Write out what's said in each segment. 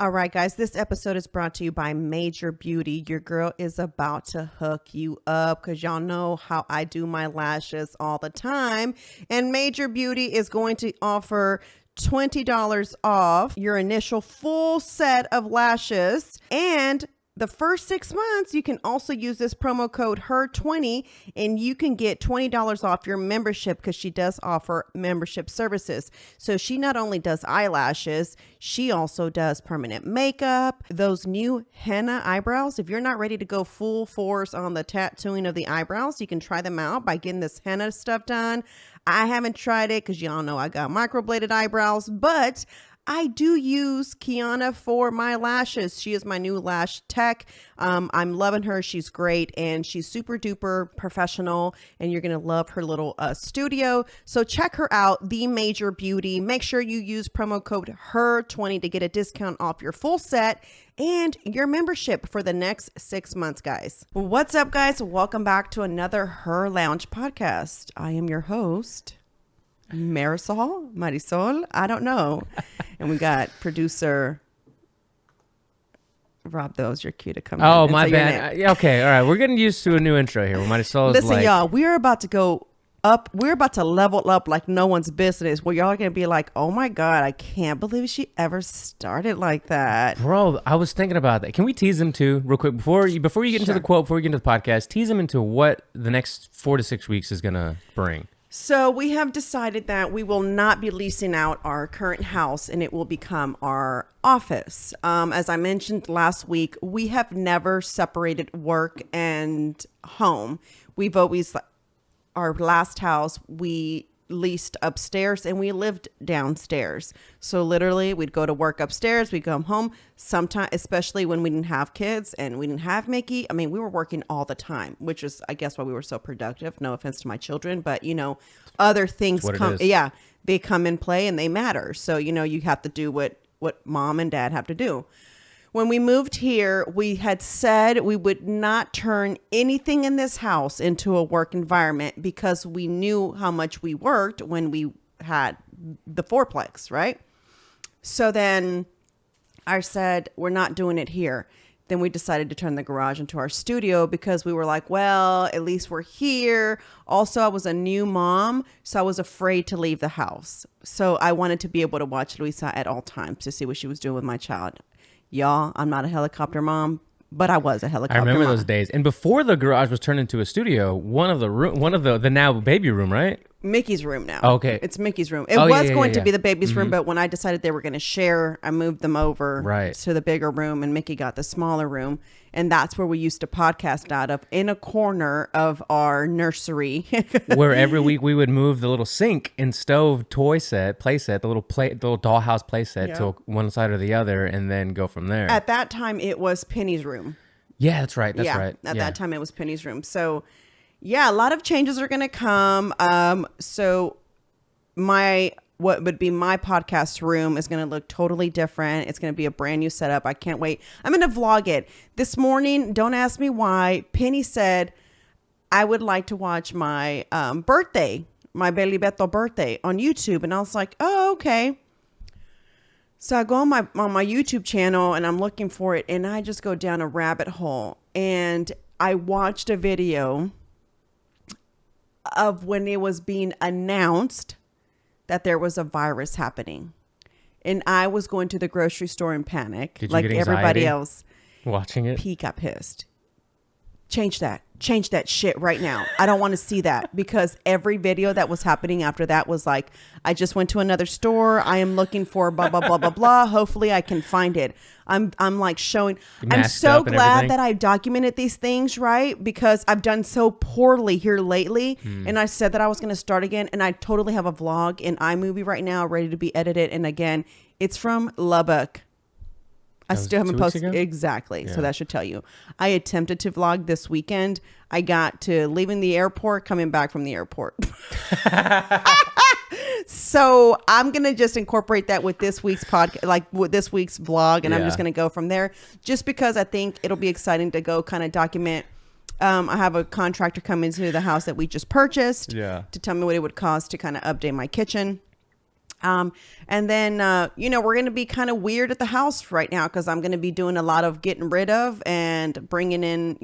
All right, guys, this episode is brought to you by Major Beauty. Your girl is about to hook you up because y'all know how I do my lashes all the time. And Major Beauty is going to offer $20 off your initial full set of lashes. And the first 6 months, you can also use this promo code HERR20 and you can get $20 off your membership because she does offer membership services. So she not only does eyelashes, she also does permanent makeup, those new henna eyebrows. If you're not ready to go full force on the tattooing of the eyebrows, you can try them out by getting this henna stuff done. I haven't tried it because y'all know I got microbladed eyebrows, but I do use Kiana for my lashes. She is my new lash tech. I'm loving her. She's great and she's super duper professional and you're going to love her little studio. So check her out, The Major Beauty. Make sure you use promo code HERR20 to get a discount off your full set and your membership for the next 6 months, guys. What's up, guys? Welcome back to another Her Lounge podcast. I am your host, Marisol, I don't know. And we got producer Rob. Those your cue to come in. Oh, my bad. Okay, all right. We're getting used to a new intro here. Marisol is Listen, y'all, we're about to go up. We're about to level up like no one's business. Where y'all are gonna be like, "Oh my god, I can't believe she ever started like that." Bro, I was thinking about that. Can we tease them too, real quick, before you get into the quote, before we get into the podcast? Tease them into what the next 4 to 6 weeks is gonna bring. So we have decided that we will not be leasing out our current house and it will become our office. As I mentioned last week, we have never separated work and home. We've always, our last house, we leased upstairs and we lived downstairs. So literally we'd go to work upstairs, we'd come home sometimes, especially when we didn't have kids and we didn't have Mickey. I mean, we were working all the time, which is, I guess, why we were so productive. No offense to my children, but you know, other things come, they come in play and they matter. So, you know, you have to do what mom and dad have to do. When we moved here, we had said we would not turn anything in this house into a work environment because we knew how much we worked when we had the fourplex, right? So then I said, we're not doing it here. Then we decided to turn the garage into our studio because we were like, well, at least we're here. Also, I was a new mom, so I was afraid to leave the house. So I wanted to be able to watch Luisa at all times to see what she was doing with my child. Y'all, I'm not a helicopter mom, but I was a helicopter mom. I remember those days. And before the garage was turned into a studio, one of the now baby room, right? Mickey's room now. Oh, okay. It's Mickey's room. It was going to be the baby's room, but when I decided they were going to share, I moved them over to the bigger room and Mickey got the smaller room. And that's where we used to podcast out of, in a corner of our nursery. Where every week we would move the little sink and stove play set, the little dollhouse play set to one side or the other and then go from there. At that time, it was Penny's room. Yeah, that's right. That's right. At that time, it was Penny's room. So, yeah, a lot of changes are going to come. So what would be my podcast room is going to look totally different. It's going to be a brand new setup. I can't wait. I'm going to vlog it. This morning, don't ask me why, Penny said, I would like to watch my birthday, my Bailey Beto birthday on YouTube. And I was like, oh, okay. So I go on my YouTube channel and I'm looking for it and I just go down a rabbit hole. And I watched a video of when it was being announced that there was a virus happening. And I was going to the grocery store in panic, like everybody else. Watching it? Pete got pissed. Change that shit right now. I don't want to see that because every video that was happening after that was like, I just went to another store. I am looking for blah, blah, blah, blah, blah. Hopefully I can find it. I'm like showing, I'm so glad that I documented these things, right? Because I've done so poorly here lately. And I said that I was going to start again. And I totally have a vlog in iMovie right now, ready to be edited. And again, it's from Lubbock. I still haven't posted. Exactly. Yeah. So that should tell you. I attempted to vlog this weekend. I got to leaving the airport, coming back from the airport. So I'm going to just incorporate that with this week's podcast, like with this week's vlog. And I'm just going to go from there just because I think it'll be exciting to go kind of document. I have a contractor come into the house that we just purchased to tell me what it would cost to kind of update my kitchen. And then, we're going to be kind of weird at the house right now because I'm going to be doing a lot of getting rid of and bringing in,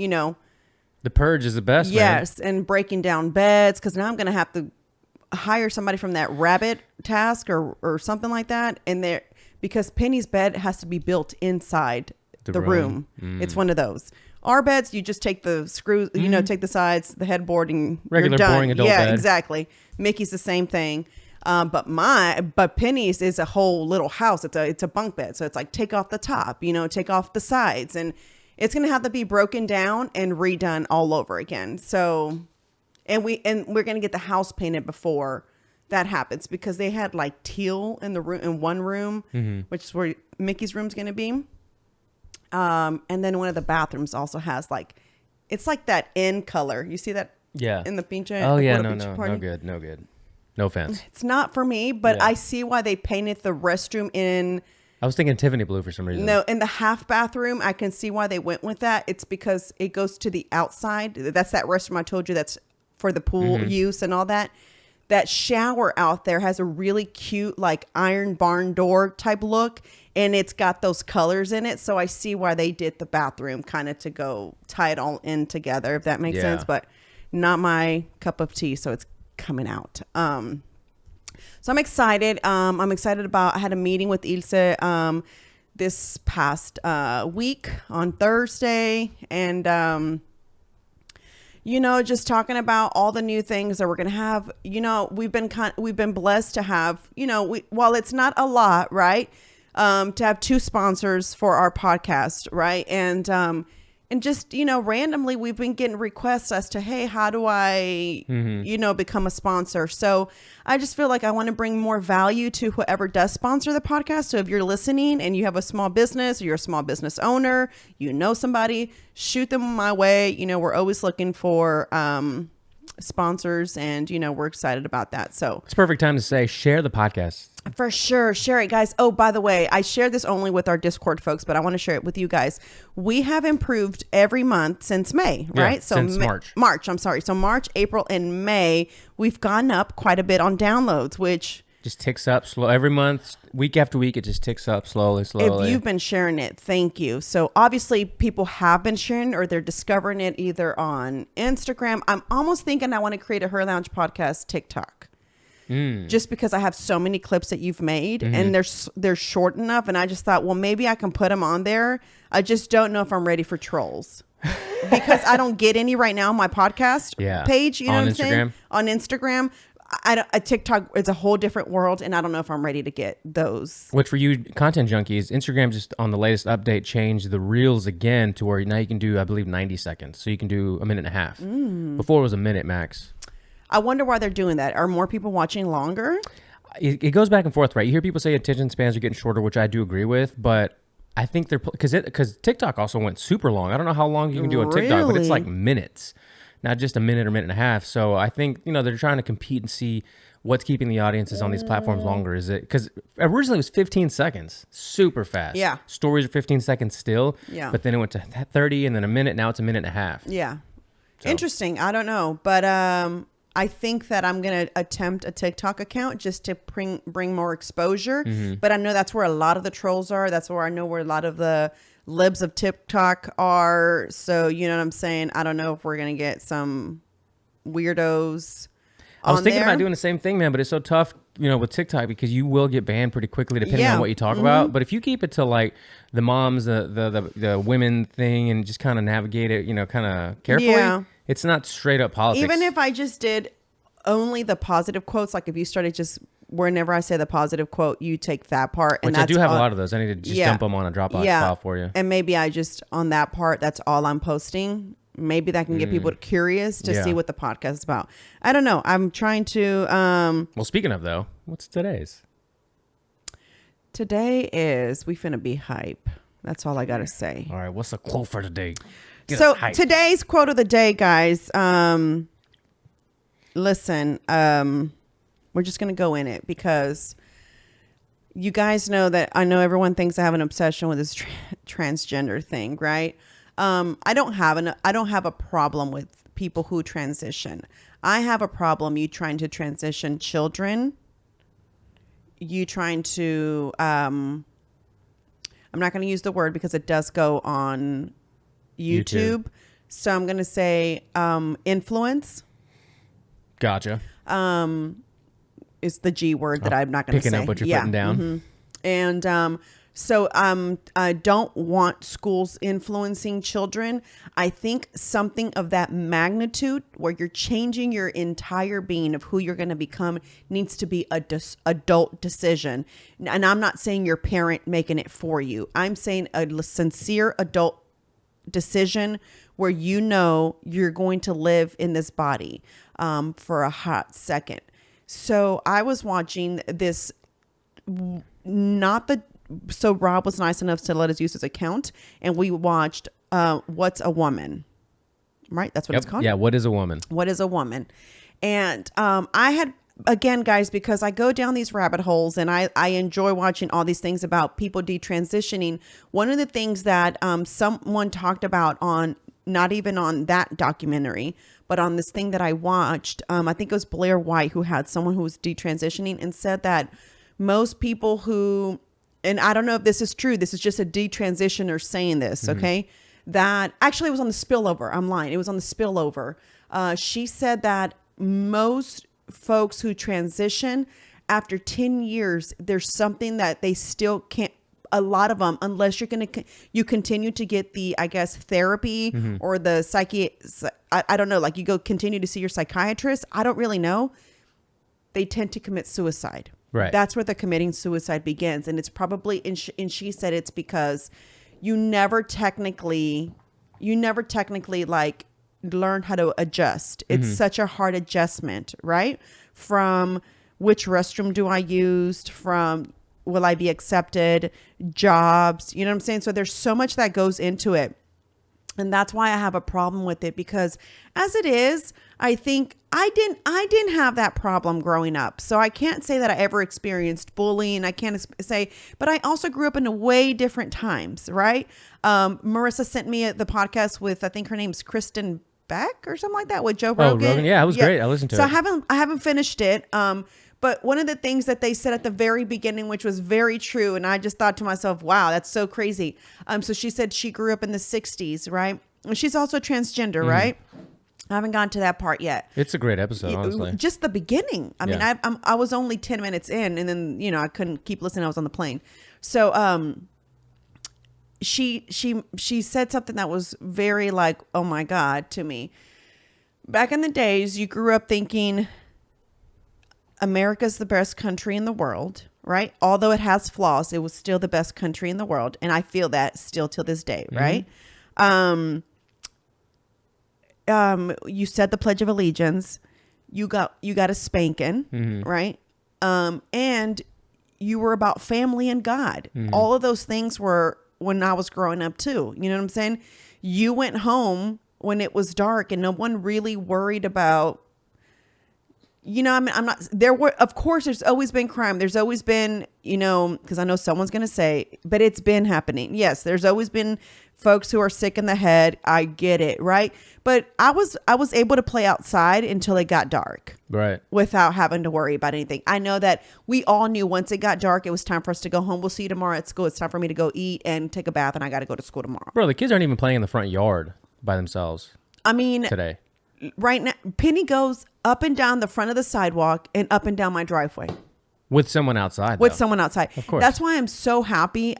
The purge is the best, yes, man. And breaking down beds because now I'm going to have to hire somebody from that rabbit task or something like that. And there, because Penny's bed has to be built inside the room. It's one of those. Our beds, you just take the screws, take the sides, the headboard, and regular you're done. Boring adult yeah, bed. Exactly. Mickey's the same thing. But Penny's is a whole little house. It's a bunk bed. So it's like take off the top, take off the sides, and it's going to have to be broken down and redone all over again. So, and we're going to get the house painted before that happens because they had like teal in the room, in one room, which is where Mickey's room's going to be. And then one of the bathrooms also has it's like that in color. You see that? Yeah. In the beach. Oh yeah, no good. No offense. It's not for me, but I see why they painted the restroom in. I was thinking Tiffany blue for some reason. No, in the half bathroom, I can see why they went with that. It's because it goes to the outside. That's that restroom I told you that's for the pool use and all that. That shower out there has a really cute iron barn door type look, and it's got those colors in it. So I see why they did the bathroom kind of to go tie it all in together, if that makes sense. But not my cup of tea, so it's coming out. So I'm excited. I'm excited I had a meeting with Ilse this past week on Thursday, and just talking about all the new things that we're going to have. We've been blessed to have, while it's not a lot, right? To have 2 sponsors for our podcast, right? And just, randomly we've been getting requests as to, hey, how do I, become a sponsor? So I just feel like I want to bring more value to whoever does sponsor the podcast. So if you're listening and you have a small business or you're a small business owner, somebody, shoot them my way. We're always looking for sponsors, and, we're excited about that. So it's a perfect time to say, share the podcast. For sure. Share it, guys. Oh, by the way, I share this only with our Discord folks, but I want to share it with you guys. We have improved every month since May, right? Yeah, since March. I'm sorry. So March, April, and May, we've gone up quite a bit on downloads, which just ticks up slow every month, week after week. It just ticks up slowly. If you've been sharing it, thank you. So obviously people have been sharing, or they're discovering it either on Instagram. I'm almost thinking I want to create a Her Lounge podcast TikTok. Just because I have so many clips that you've made, and they're short enough, and I just thought, well, maybe I can put them on there. I just don't know if I'm ready for trolls because I don't get any right now on my podcast page. You know what I'm saying? On Instagram, a TikTok is a whole different world, and I don't know if I'm ready to get those. Which for you content junkies, Instagram just on the latest update changed the reels again to where now you can do, I believe, 90 seconds. So you can do a minute and a half. Before it was a minute max. I wonder why they're doing that. Are more people watching longer? It goes back and forth, right? You hear people say attention spans are getting shorter, which I do agree with, but I think they're because TikTok also went super long. I don't know how long you can do on TikTok, but it's like minutes, not just a minute or minute and a half. So I think they're trying to compete and see what's keeping the audiences on these platforms longer. Is it because originally it was 15 seconds, super fast. Yeah, stories are 15 seconds still. Yeah, but then it went to 30 and then a minute. Now it's a minute and a half. Yeah, so. Interesting. I don't know, but I think that I'm going to attempt a TikTok account just to bring more exposure. But I know that's where a lot of the trolls are. That's where I know where a lot of the libs of TikTok are. So, you know what I'm saying? I don't know if we're going to get some weirdos. I was thinking about doing the same thing, man, but it's so tough, with TikTok because you will get banned pretty quickly depending on what you talk about. But if you keep it to like the moms, the women thing, and just kind of navigate it, kind of carefully, it's not straight up politics. Even if I just did only the positive quotes, like if you started just whenever I say the positive quote, you take that part. Which I do have a lot of those. I need to just dump them on a Dropbox file for you. And maybe I just, on that part, that's all I'm posting. Maybe that can get people curious to see what the podcast is about. I don't know. I'm trying to... well, speaking of, though, what's today's? Today is... We finna be hype. That's all I got to say. All right. What's the quote for today? So today's quote of the day, guys. Listen, we're just going to go in it because you guys know that I know everyone thinks I have an obsession with this transgender thing, right? I don't have a problem with people who transition. I have a problem you trying to transition children you trying to, I'm not going to use the word because it does go on YouTube. So I'm going to say influence. Gotcha. Is the G word that I'm not going to say. Picking up what you're putting down. Mm-hmm. And so I don't want schools influencing children. I think something of that magnitude where you're changing your entire being of who you're going to become needs to be a adult decision. And I'm not saying your parent making it for you. I'm saying a sincere adult decision where you know you're going to live in this body for a hot second. So I was watching this, so Rob was nice enough to let us use his account, and we watched What's a Woman, right? That's what it's called. Yeah, What is a Woman? What is a Woman? And I had, again, guys, because I go down these rabbit holes and I enjoy watching all these things about people detransitioning. One of the things that someone talked about on, not even on that documentary, but on this thing that I watched, I think it was Blair White who had someone who was detransitioning and said that most people who, and I don't know if this is true, this is just a detransitioner saying this, okay? That actually it was on the spillover. I'm lying. It was on the spillover. She said that most folks who transition after 10 years, there's something that they still can't, a lot of them, unless you continue to get the, I guess, therapy or the I don't know, like you go continue to see your psychiatrist. I don't really know. They tend to commit suicide. Right. That's where the committing suicide begins. And it's probably, and she said it's because you never technically like learn how to adjust. It's such a hard adjustment, right? From which restroom do I use, from will I be accepted, jobs, you know what I'm saying? So there's so much that goes into it. And that's why I have a problem with it, because as it is, I think I didn't have that problem growing up. So I can't say that I ever experienced bullying. I can't say, but I also grew up in a way different times, right? Marissa sent me the podcast with, I think her name's Kristen Beck or something like that, with Joe Rogan. Oh, Rogan. Yeah, it was great. I listened to it. So I haven't finished it. But one of the things that they said at the very beginning, which was very true, and I just thought to myself, wow, that's so crazy. So she said she grew up in the 60s, right? And she's also transgender, right? I haven't gotten to that part yet. It's a great episode, honestly. Just the beginning. I mean, I was only 10 minutes in, and then, you know, I couldn't keep listening. I was on the plane. So she said something that was very like, oh my God, to me. Back in the days, you grew up thinking America's the best country in the world, right? Although it has flaws, it was still the best country in the world. And I feel that still till this day, right? You said the Pledge of Allegiance, you got a spanking, right? And you were about family and God. All of those things were when I was growing up too. You know what I'm saying? You went home when it was dark and no one really worried about, you know, I mean, of course, there's always been crime. There's always been, you know, because I know someone's going to say, but it's been happening. Yes, there's always been folks who are sick in the head. I get it, right? But I was able to play outside until it got dark. Right. Without having to worry about anything. I know that we all knew once it got dark, it was time for us to go home. We'll see you tomorrow at school. It's time for me to go eat and take a bath, and I got to go to school tomorrow. Bro, the kids aren't even playing in the front yard by themselves. I mean, today. Right now, Penny goes up and down the front of the sidewalk and up and down my driveway. With someone outside. With someone outside. Of course. That's why I'm so happy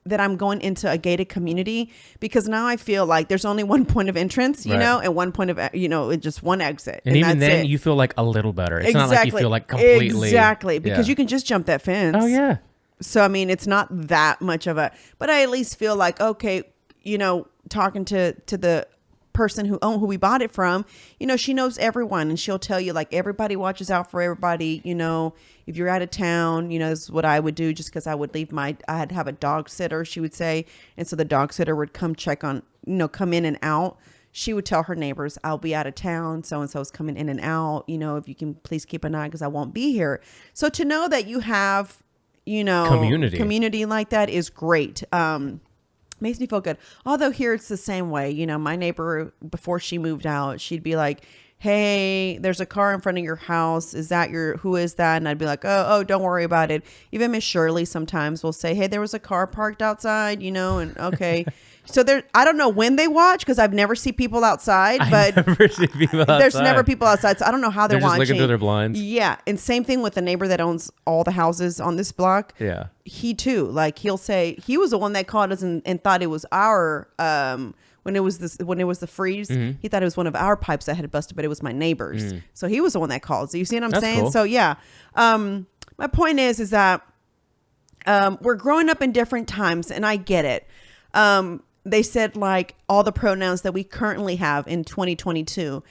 that I'm going into a gated community, because now I feel like there's only one point of entrance, you know, and one point of, you know, just one exit. And even then you feel like a little better. It's not like you feel like completely. Exactly. Because you can just jump that fence. Oh, yeah. So, I mean, it's not that much of a, but I at least feel like, okay, you know, talking to the person who we bought it from, you know, she knows everyone, and she'll tell you like everybody watches out for everybody. You know, if you're out of town, you know, this is what I would do, just because I would leave I'd have a dog sitter, she would say. And so the dog sitter would come check on, you know, come in and out. She would tell her neighbors, I'll be out of town. So-and-so is coming in and out. You know, if you can please keep an eye, because I won't be here. So to know that you have, you know, community like that is great. Makes me feel good. Although here it's the same way. You know, my neighbor, before she moved out, she'd be like, hey, there's a car in front of your house. Who is that? And I'd be like, oh, don't worry about it. Even Miss Shirley sometimes will say, hey, there was a car parked outside, and okay. So I don't know when they watch because I've never seen people outside, but never see people outside. There's never people outside. So I don't know how they're just watching. Looking through their blinds. Yeah. And same thing with the neighbor that owns all the houses on this block. Yeah. He too, like he'll say he was the one that called us and thought it was our, when it was the freeze, he thought it was one of our pipes that had busted, but it was my neighbor's. So he was the one that called. So you see what I'm saying? Cool. So yeah. My point is that, we're growing up in different times and I get it. They said like all the pronouns that we currently have in 2022.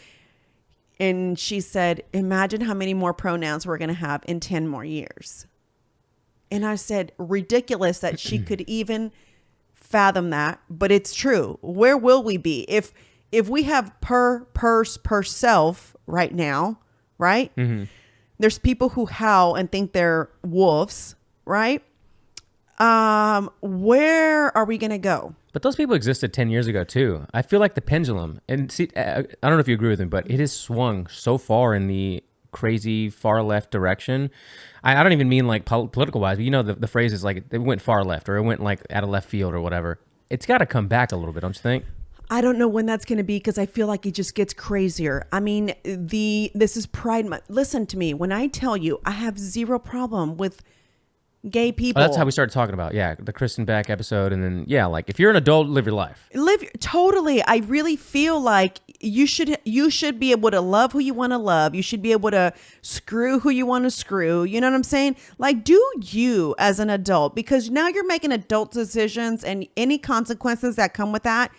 And she said, imagine how many more pronouns we're going to have in 10 more years. And I said, ridiculous that she could even fathom that, but it's true. Where will we be? If we have per, purse, per self right now, right? There's people who howl and think they're wolves, right? Where are we going to go? But those people existed 10 years ago too. I feel like the pendulum, and see, I don't know if you agree with me, but it has swung so far in the crazy far left direction. I don't even mean like political wise, but the phrase is like it went far left or it went like out of left field or whatever. It's got to come back a little bit, don't you think? I don't know when that's going to be because I feel like it just gets crazier. I mean, this is Pride Month. Listen to me. When I tell you I have zero problem with gay people. Oh, that's how we started talking about, the Kristen Beck episode. And then, like if you're an adult, live your life. Totally. I really feel like you should be able to love who you want to love. You should be able to screw who you want to screw. You know what I'm saying? Like, do you as an adult, because now you're making adult decisions and any consequences that come with that,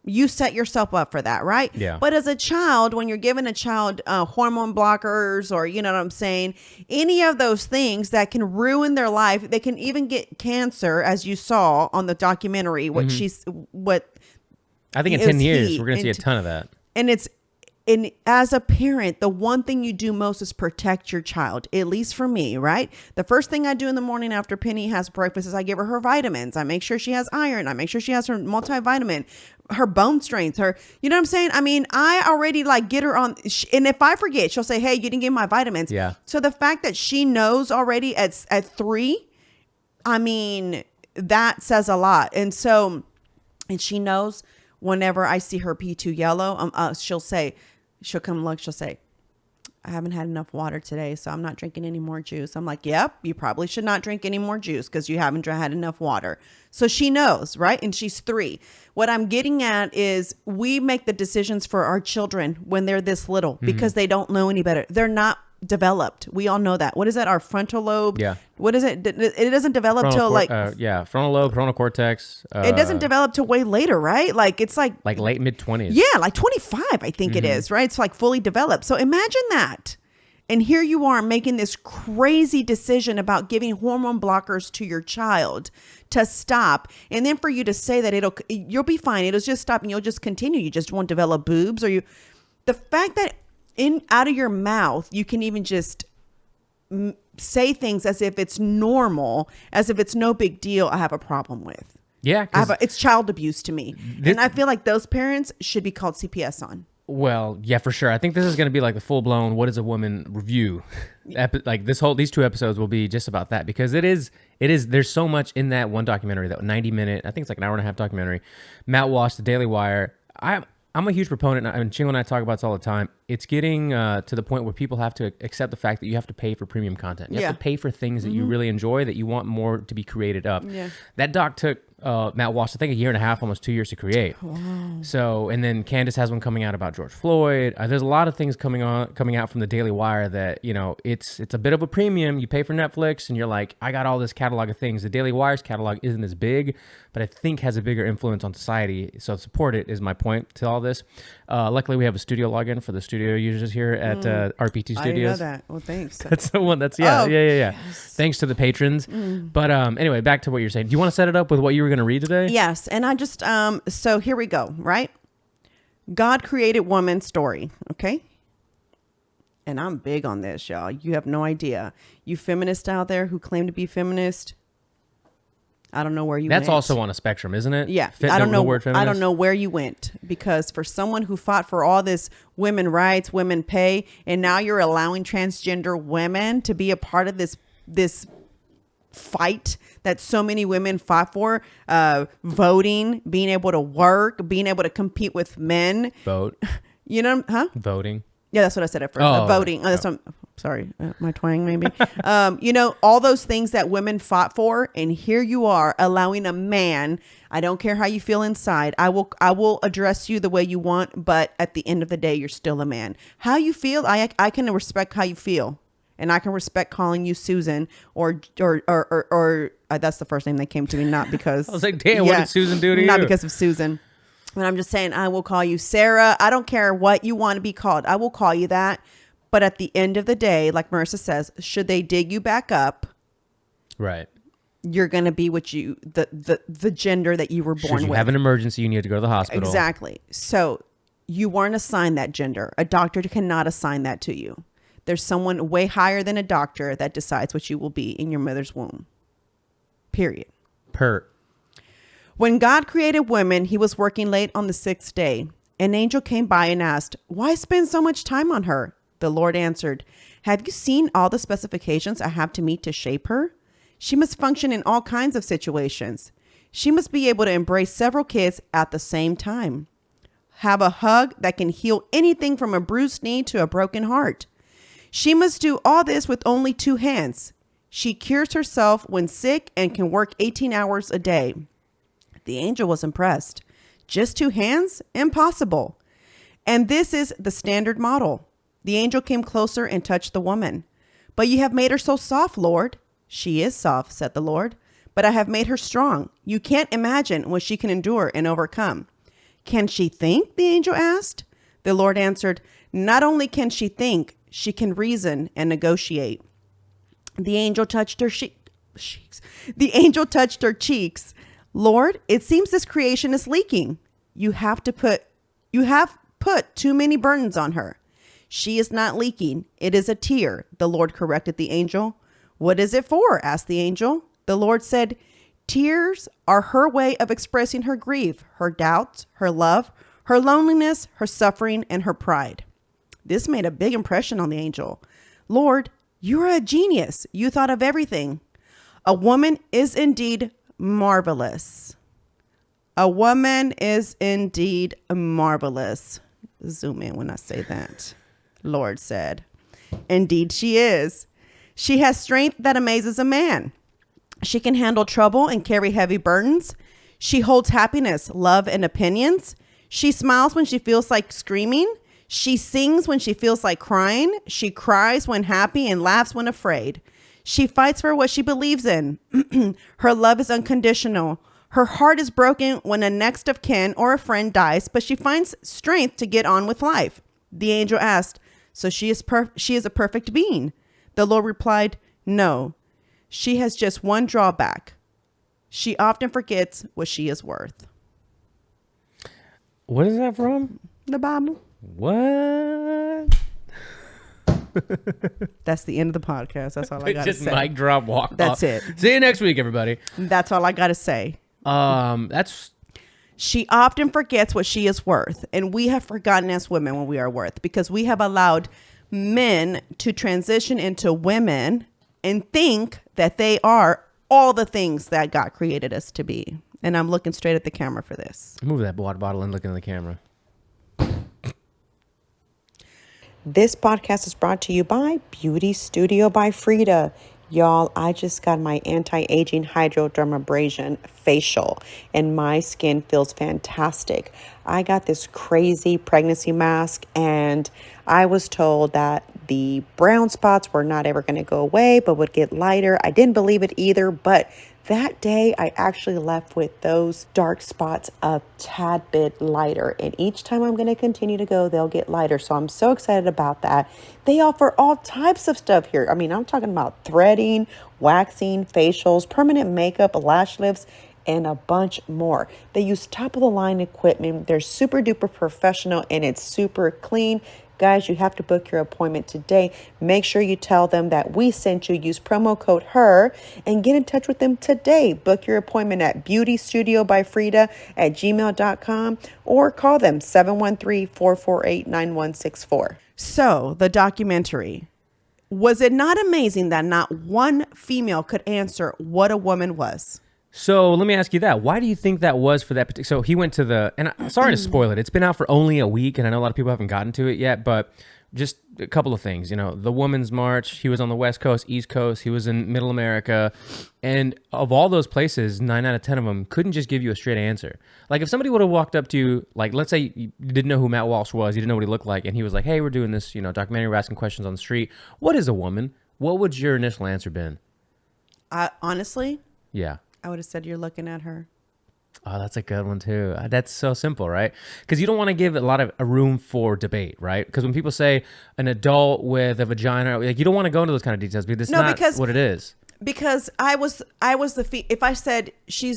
you set yourself up for that, right? Yeah. But as a child, when you're giving a child hormone blockers or, you know what I'm saying, any of those things that can ruin their life, they can even get cancer, as you saw on the documentary. What I think in 10 years, we're going to see a ton of that. And as a parent, the one thing you do most is protect your child, at least for me, right? The first thing I do in the morning after Penny has breakfast is I give her vitamins. I make sure she has iron. I make sure she has her multivitamin, her bone strength, you know what I'm saying? I mean, I already like get her on, and if I forget, she'll say, hey, you didn't give my vitamins. Yeah. So the fact that she knows already at 3, I mean, that says a lot. And she knows whenever I see her pee too yellow, she'll come look, she'll say, I haven't had enough water today, so I'm not drinking any more juice. I'm like, yep, you probably should not drink any more juice because you haven't had enough water. So she knows, right? And she's 3. What I'm getting at is we make the decisions for our children when they're this little because they don't know any better. They're not developed. We all know that. What is that? Our frontal lobe? Yeah. What is it? It doesn't develop till frontal lobe, frontal cortex. It doesn't develop till way later, right? Like it's like late mid-20s. Yeah, like 25, I think it is, right? It's like fully developed. So imagine that. And here you are making this crazy decision about giving hormone blockers to your child to stop. And then for you to say that you'll be fine. It'll just stop and you'll just continue. You just won't develop boobs the fact that out of your mouth, you can even just say things as if it's normal, as if it's no big deal, I have a problem with. Yeah. It's child abuse to me. And I feel like those parents should be called CPS on. Well, yeah, for sure. I think this is going to be like the full blown "What is a Woman" review. Like these 2 episodes will be just about that because it is. There's so much in that one documentary, that 90-minute. I think it's like an hour and a half documentary. Matt Walsh, The Daily Wire. I'm a huge proponent, and Chingo and I talk about this all the time. It's getting to the point where people have to accept the fact that you have to pay for premium content. You have to pay for things that you really enjoy, that you want more to be created up. Yeah. That doc took Matt Walsh, I think, 1.5 years, almost 2 years to create. Wow. So, and then Candace has one coming out about George Floyd. There's a lot of things coming out from the Daily Wire that, it's a bit of a premium. You pay for Netflix and you're like, I got all this catalog of things. The Daily Wire's catalog isn't as big, but I think has a bigger influence on society. So support it is my point to all this. Luckily, we have a studio login for the studio users here at RPT Studios. I didn't know that. Well, thanks. That's the one. Yeah. Yes. Thanks to the patrons. But anyway, back to what you're saying. Do you want to set it up with what you were going to read today? Yes. And I just, so here we go, right? God created woman story. Okay. And I'm big on this, y'all. You have no idea. You feminists out there who claim to be feminist, I don't know where you That's went. also on a spectrum, isn't it? Yeah. Fit, I don't know. The word feminist? I don't know where you went, because for someone who fought for all this women rights, women pay, and now you're allowing transgender women to be a part of this fight that so many women fought for, voting, being able to work, being able to compete with men. Vote. You know, huh? Voting. Yeah, that's what I said at first. Oh, voting. That's what sorry, my twang maybe. You know, all those things that women fought for, and here you are allowing a man. I don't care how you feel inside. I will address you the way you want, but at the end of the day, you're still a man. How you feel, I can respect how you feel, and I can respect calling you Susan or that's the first name that came to me, not because I was like, damn, what did Susan do to you? Not because of Susan. But I'm just saying, I will call you Sarah. I don't care what you want to be called. I will call you that. But at the end of the day, like Marissa says, should they dig you back up, right, you're going to be what you, the gender that you were born with. Should you have an emergency, you need to go to the hospital. Exactly. So you weren't assigned that gender. A doctor cannot assign that to you. There's someone way higher than a doctor that decides what you will be in your mother's womb. Period. When God created women, he was working late on the sixth day. An angel came by and asked, "Why spend so much time on her?" The Lord answered, "Have you seen all the specifications I have to meet to shape her? She must function in all kinds of situations. She must be able to embrace several kids at the same time. Have a hug that can heal anything from a bruised knee to a broken heart. She must do all this with only 2 hands. She cures herself when sick and can work 18 hours a day." The angel was impressed. Just 2 hands? Impossible. And this is the standard model. The angel came closer and touched the woman. "But you have made her so soft, Lord." "She is soft," said the Lord, "but I have made her strong. You can't imagine what she can endure and overcome." "Can she think?" the angel asked. The Lord answered, "Not only can she think, she can reason and negotiate." The angel touched her cheeks. The angel touched her cheeks. "Lord, it seems this creation is leaking. You have put too many burdens on her." "She is not leaking. It is a tear," the Lord corrected the angel. "What is it for?" asked the angel. The Lord said, "Tears are her way of expressing her grief, her doubts, her love, her loneliness, her suffering, and her pride." This made a big impression on the angel. "Lord, you are a genius. You thought of everything." A woman is indeed marvelous. A woman is indeed marvelous. Zoom in when I say that. Lord said, "Indeed she is. She has strength that amazes a man. She can handle trouble and carry heavy burdens. She holds happiness, love, and opinions. She smiles when she feels like screaming. She sings when she feels like crying. She cries when happy and laughs when afraid. She fights for what she believes in. Her love is unconditional. Her heart is broken when a next of kin or a friend dies, but she finds strength to get on with life." The angel asked, "So she is a perfect being?" The Lord replied, "No, she has just one drawback. She often forgets what she is worth." What is that from? The Bible. What? That's the end of the podcast. That's all I got to say. Just mic drop, walk That's off. it. See you next week, everybody. That's all I got to say. That's... She often forgets what she is worth. And we have forgotten as women what we are worth, because we have allowed men to transition into women and think that they are all the things that God created us to be. And I'm looking straight at the camera for this. Move that water bottle and look in the camera. This podcast is brought to you by Beauty Studio by Frida. Y'all, I just got my anti-aging hydrodermabrasion facial and my skin feels fantastic. I got this crazy pregnancy mask and I was told that the brown spots were not ever going to go away but would get lighter. I didn't believe it either, but that day I actually left with those dark spots a tad bit lighter, and each time I'm going to continue to go, they'll get lighter. So I'm so excited about that. They offer all types of stuff here. I mean, I'm talking about threading, waxing, facials, permanent makeup, lash lifts, and a bunch more. They use top of the line equipment. They're super duper professional and it's super clean. Guys, you have to book your appointment today. Make sure you tell them that we sent you. Use promo code HERR and get in touch with them today. Book your appointment at beautystudiobyfrida@gmail.com or call them 713-448-9164. So the documentary, was it not amazing that not one female could answer what a woman was? So let me ask you that. Why do you think that was for that particular? So he went to the, and sorry to spoil it. It's been out for only a week, and I know a lot of people haven't gotten to it yet, but just a couple of things. You know, the Women's March, he was on the West Coast, East Coast, he was in Middle America. And of all those places, 9 out of 10 of them couldn't just give you a straight answer. Like if somebody would have walked up to you, like let's say you didn't know who Matt Walsh was, you didn't know what he looked like, and he was like, hey, we're doing this, documentary, we're asking questions on the street. What is a woman? What would your initial answer been? Honestly? Yeah. I would have said you're looking at her. Oh, that's a good one too. That's so simple, right? Because you don't want to give a lot of a room for debate, right? Because when people say an adult with a vagina, like you don't want to go into those kind of details because that's not what it is. Because I was if I said she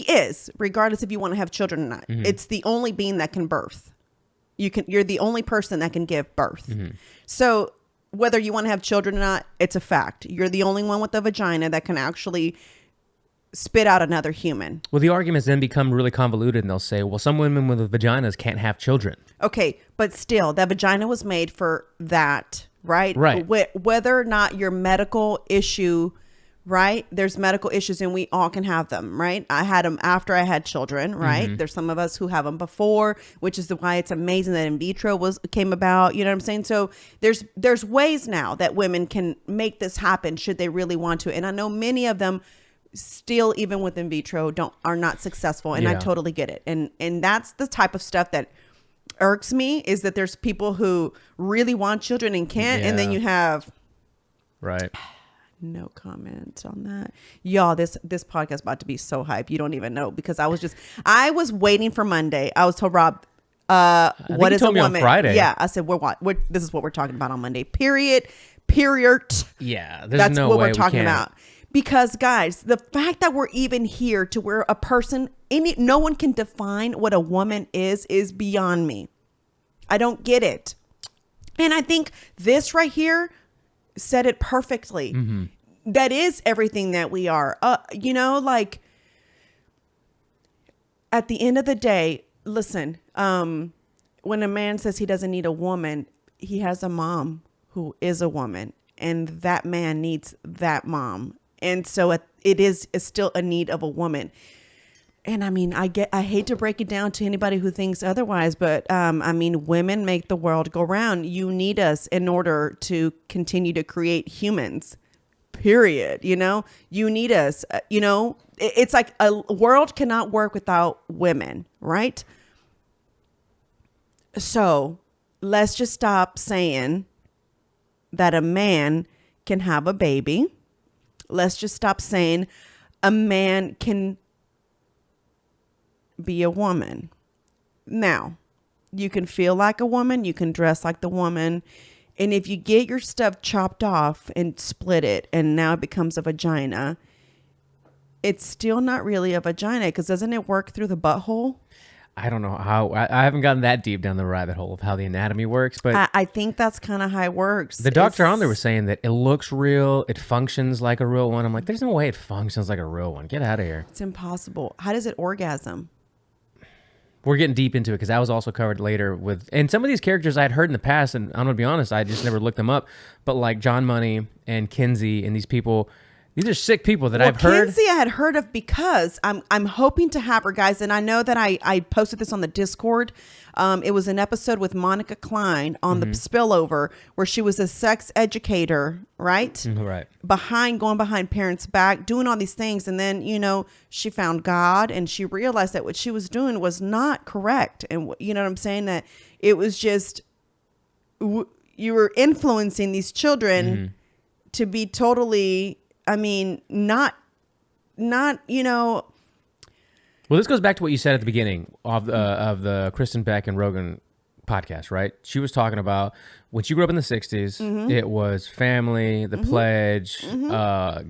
is, regardless if you want to have children or not. Mm-hmm. It's the only being that can birth. You're the only person that can give birth. Mm-hmm. So whether you want to have children or not, it's a fact. You're the only one with a vagina that can actually spit out another human. Well, the arguments then become really convoluted, and they'll say, well, some women with vaginas can't have children. Okay, but still, that vagina was made for that, right? Right. Whether or not your medical issue, right? There's medical issues, and we all can have them, right? I had them after I had children, right? Mm-hmm. There's some of us who have them before, which is why it's amazing that in vitro came about. You know what I'm saying? So there's ways now that women can make this happen should they really want to, and I know many of them still, even with in vitro, are not successful, and I totally get it. And that's the type of stuff that irks me, is that there's people who really want children and can't, and then you have no comment on that. Y'all, this podcast is about to be so hype. You don't even know, because I was waiting for Monday. I was told Rob, what is a woman? On Friday. Yeah, I said this is what we're talking about on Monday. Period. Yeah, that's no what we're talking about. Because guys, the fact that we're even here to where a person, no one can define what a woman is beyond me. I don't get it. And I think this right here said it perfectly. Mm-hmm. That is everything that we are. Like at the end of the day, listen, when a man says he doesn't need a woman, he has a mom who is a woman, and that man needs that mom. And so it's still a need of a woman. And I mean, I hate to break it down to anybody who thinks otherwise, but women make the world go round. You need us in order to continue to create humans, period. You need us, it's like a world cannot work without women, right? So let's just stop saying that a man can have a baby. Let's just stop saying a man can be a woman. Now, you can feel like a woman, you can dress like the woman, and if you get your stuff chopped off and split it, and now it becomes a vagina, it's still not really a vagina, because doesn't it work through the butthole? I don't know how. I haven't gotten that deep down the rabbit hole of how the anatomy works, but I think that's kind of how it works. The doctor on there was saying that it looks real, it functions like a real one. I'm like, there's no way it functions like a real one. Get out of here. It's impossible. How does it orgasm? We're getting deep into it, because that was also covered later with, and some of these characters I had heard in the past, and I'm gonna be honest, I just never looked them up. But like John Money and Kinsey and these people. These are sick people that I've heard. Kinsey I had heard of, because I'm hoping to have her, guys. And I know that I posted this on the Discord. It was an episode with Monica Klein on the Spillover, where she was a sex educator, right? Right. Going behind parents' back, doing all these things. And then, she found God, and she realized that what she was doing was not correct. And you know what I'm saying? That it was just, you were influencing these children to be totally... not. Well, this goes back to what you said at the beginning of the Kristen Beck and Rogan podcast, right? She was talking about when she grew up in the 60s, it was family, the pledge,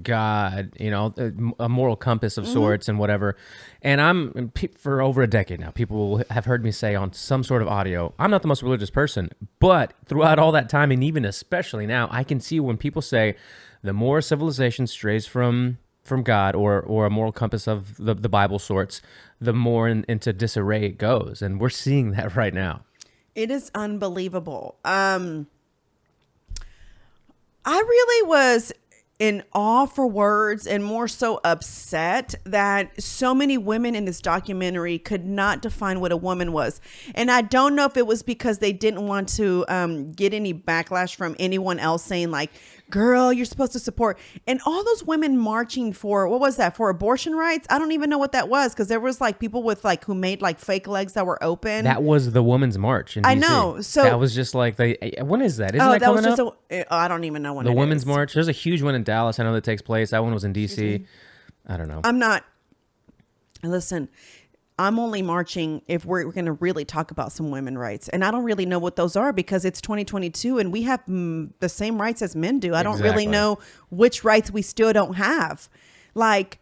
God, you know, a moral compass of sorts and whatever. And for over a decade now, people have heard me say on some sort of audio, I'm not the most religious person, but throughout all that time, and even especially now, I can see when people say the more civilization strays from God or a moral compass of the Bible sorts, the more into disarray it goes. And we're seeing that right now. It is unbelievable. I really was in awe for words and more so upset that so many women in this documentary could not define what a woman was. And I don't know if it was because they didn't want to get any backlash from anyone else saying like, girl, you're supposed to support. And all those women marching for, what was that, for abortion rights? I don't even know what that was, because there was like people with like who made like fake legs that were open. That was the Women's March in DC. I know. So that was just like when is that? Isn't that coming was just up? I don't even know when The it Women's is. March. There's a huge one in Dallas. I know that takes place. That one was in DC. I don't know. Listen, I'm only marching if we're going to really talk about some women rights. And I don't really know what those are because it's 2022 and we have the same rights as men do. I don't really know which rights we still don't have. Like,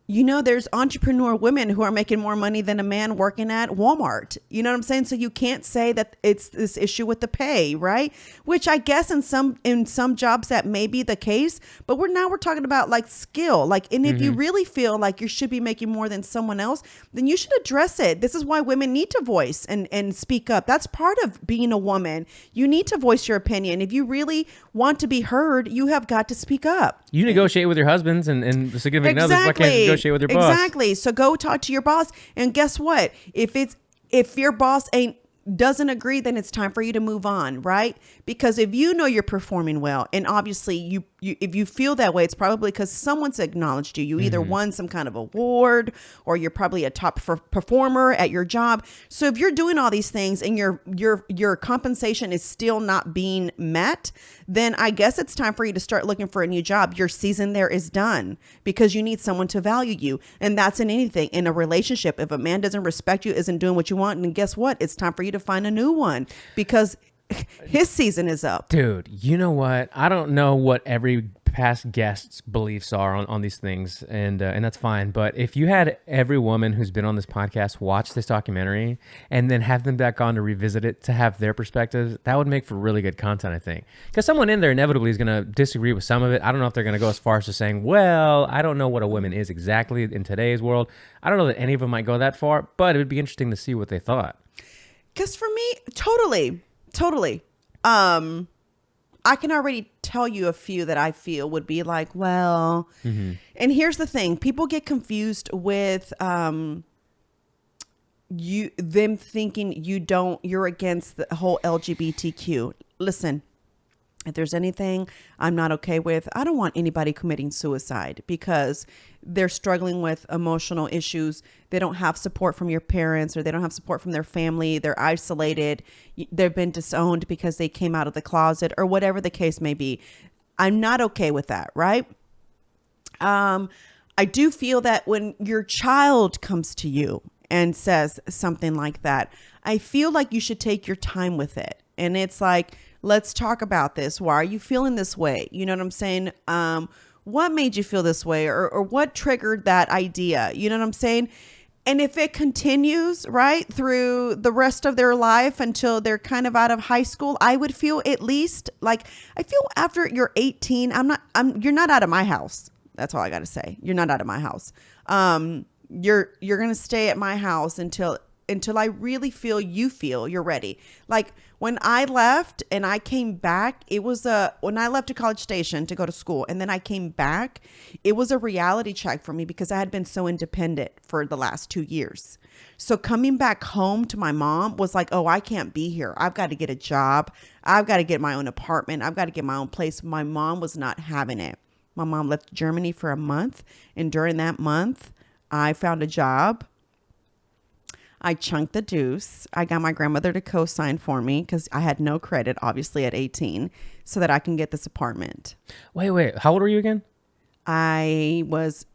you know, there's entrepreneur women who are making more money than a man working at Walmart. You know what I'm saying? So you can't say that it's this issue with the pay, right? Which I guess in some jobs that may be the case, but we're talking about like skill. Like, and if you really feel like you should be making more than someone else, then you should address it. This is why women need to voice and speak up. That's part of being a woman. You need to voice your opinion. If you really want to be heard, you have got to speak up. You negotiate with your husbands and the significant others. Why can't you negotiate with your boss? Exactly. So go talk to your boss. And guess what? If your boss doesn't agree, then it's time for you to move on, right? Because if you know you're performing well, and obviously you if you feel that way, it's probably because someone's acknowledged you. You either won some kind of award or you're probably a top performer at your job. So if you're doing all these things and your compensation is still not being met, then I guess it's time for you to start looking for a new job. Your season there is done because you need someone to value you. And that's in anything. In a relationship, if a man doesn't respect you, isn't doing what you want, then guess what? It's time for you to find a new one because his season is up. Dude, you know what? I don't know what every past guest's beliefs are on these things, and that's fine. But if you had every woman who's been on this podcast watch this documentary and then have them back on to revisit it to have their perspectives, that would make for really good content, I think. Because someone in there inevitably is going to disagree with some of it. I don't know if they're going to go as far as to saying, well, I don't know what a woman is exactly in today's world. I don't know that any of them might go that far, but it would be interesting to see what they thought. Because for me, totally. I can already tell you a few that I feel would be like, well, and here's the thing. People get confused with them thinking you're against the whole LGBTQ. Listen, if there's anything I'm not okay with, I don't want anybody committing suicide because they're struggling with emotional issues. They don't have support from your parents or they don't have support from their family. They're isolated. They've been disowned because they came out of the closet or whatever the case may be. I'm not okay with that, right? I do feel that when your child comes to you and says something like that, I feel like you should take your time with it. And it's like, let's talk about this. Why are you feeling this way? You know what I'm saying? What made you feel this way or what triggered that idea? You know what I'm saying? And if it continues right through the rest of their life until they're kind of out of high school, I would feel at least like I feel after you're 18, you're not out of my house. That's all I got to say. You're not out of my house. You're going to stay at my house until I really feel you're ready. Like when I left and I came back, when I left to College Station to go to school and then I came back, it was a reality check for me because I had been so independent for the last 2 years. So coming back home to my mom was like, oh, I can't be here. I've got to get a job. I've got to get my own apartment. I've got to get my own place. My mom was not having it. My mom left Germany for a month. And during that month, I found a job. I chunked the deuce. I got my grandmother to co-sign for me because I had no credit, obviously, at 18, so that I can get this apartment. Wait. How old were you again? I was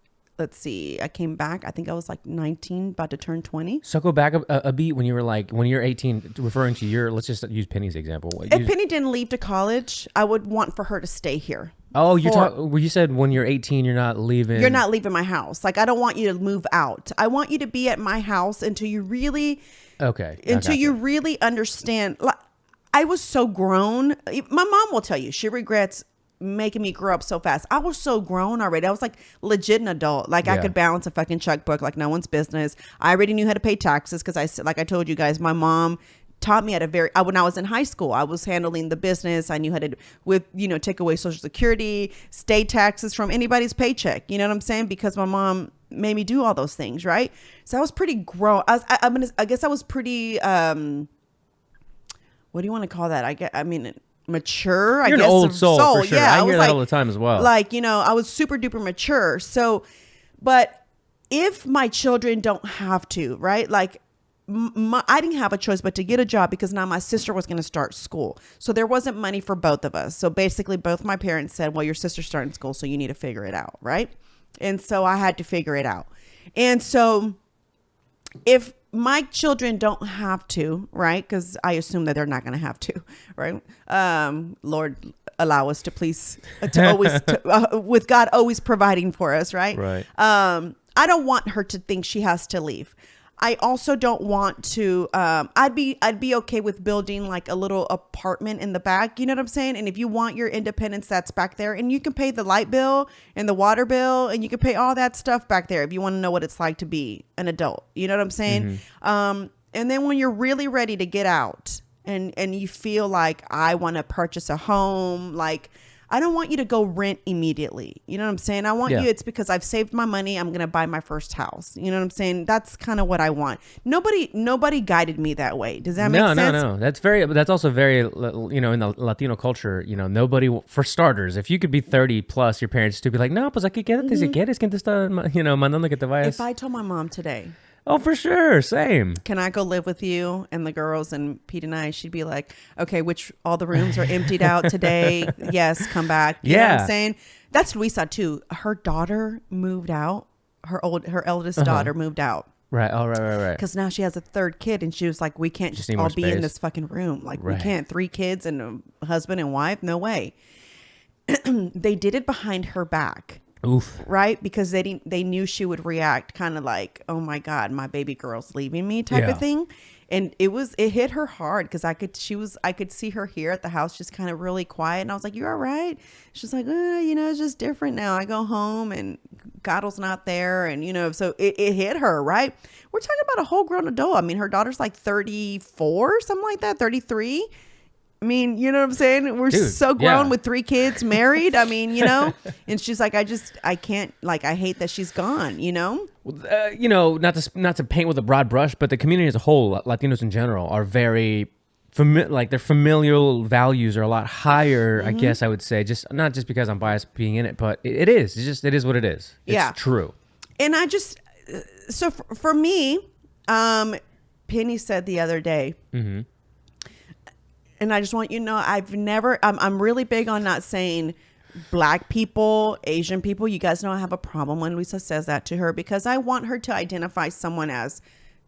let's see, I came back, I think I was like 19, about to turn 20. So go back a beat when you were like, when you're 18, referring to your, let's just use Penny's example. If Penny didn't leave to college, I would want for her to stay here. Oh, you said when you're 18, you're not leaving. You're not leaving my house. Like, I don't want you to move out. I want you to be at my house until you really, really understand. Like, I was so grown. My mom will tell you, she regrets making me grow up so fast. I was so grown already. I was like legit an adult. Like I could balance a fucking checkbook like no one's business. I already knew how to pay taxes because like I told you guys, my mom taught me when I was in high school, I was handling the business. I knew how to, take away Social Security, state taxes from anybody's paycheck. You know what I'm saying? Because my mom made me do all those things, right? So I was pretty grown. I guess I was pretty, what do you want to call that? Mature. You're an old soul for sure. Yeah, I hear that all the time as well. Like, I was super duper mature. So, but if my children don't have to, right? Like, I didn't have a choice but to get a job because now my sister was going to start school. So there wasn't money for both of us. So basically both my parents said, well, your sister's starting school, so you need to figure it out. Right. And so I had to figure it out. And so if my children don't have to, right, because I assume that they're not going to have to, right? Lord, allow us to please, to always, with God always providing for us, right? Right. I don't want her to think she has to leave. I also don't want to, I'd be okay with building like a little apartment in the back. You know what I'm saying? And if you want your independence, that's back there, and you can pay the light bill and the water bill, and you can pay all that stuff back there if you want to know what it's like to be an adult. You know what I'm saying? Mm-hmm. And then when you're really ready to get out and you feel like I want to purchase a home, like, I don't want you to go rent immediately. You know what I'm saying? I want you, it's because I've saved my money. I'm going to buy my first house. You know what I'm saying? That's kind of what I want. Nobody guided me that way. Does that make sense? No. That's also very, in the Latino culture, nobody, for starters, if you could be 30 plus, your parents to be like, no, pues aquí quédate si quieres, que te está, mandando que te vayas. If I told my mom today, oh, for sure. Same. can I go live with you and the girls and Pete and I, she'd be like, okay, all the rooms are emptied out today. Yes, come back. You know what I'm saying? That's Luisa too. Her daughter moved out. Her eldest daughter moved out. Right. Oh, right. Because now she has a third kid, and she was like, we can't just all be in this fucking room. Like, we can't. 3 kids and a husband and wife. No way. They did it behind her back. Oof. Right? Because they knew she would react kind of like, oh my God, my baby girl's leaving me type of thing. And it hit her hard because I could see her here at the house just kind of really quiet. And I was like, you all right? She's like, it's just different now. I go home and Goddle's not there. And, so it hit her, right? We're talking about a whole grown adult. I mean, her daughter's like 34, something like that, 33. I mean, you know what I'm saying? We're so grown with 3 kids, married. I mean, and she's like, I can't, like, I hate that she's gone, not to paint with a broad brush, but the community as a whole, Latinos in general, are very their familial values are a lot higher, I guess I would say, not just because I'm biased being in it, but it is. It is what it is. It's true. And I just, so for me, Penny said the other day, and I just want you to know, I'm really big on not saying Black people, Asian people. You guys know I have a problem when Luisa says that to her, because I want her to identify someone as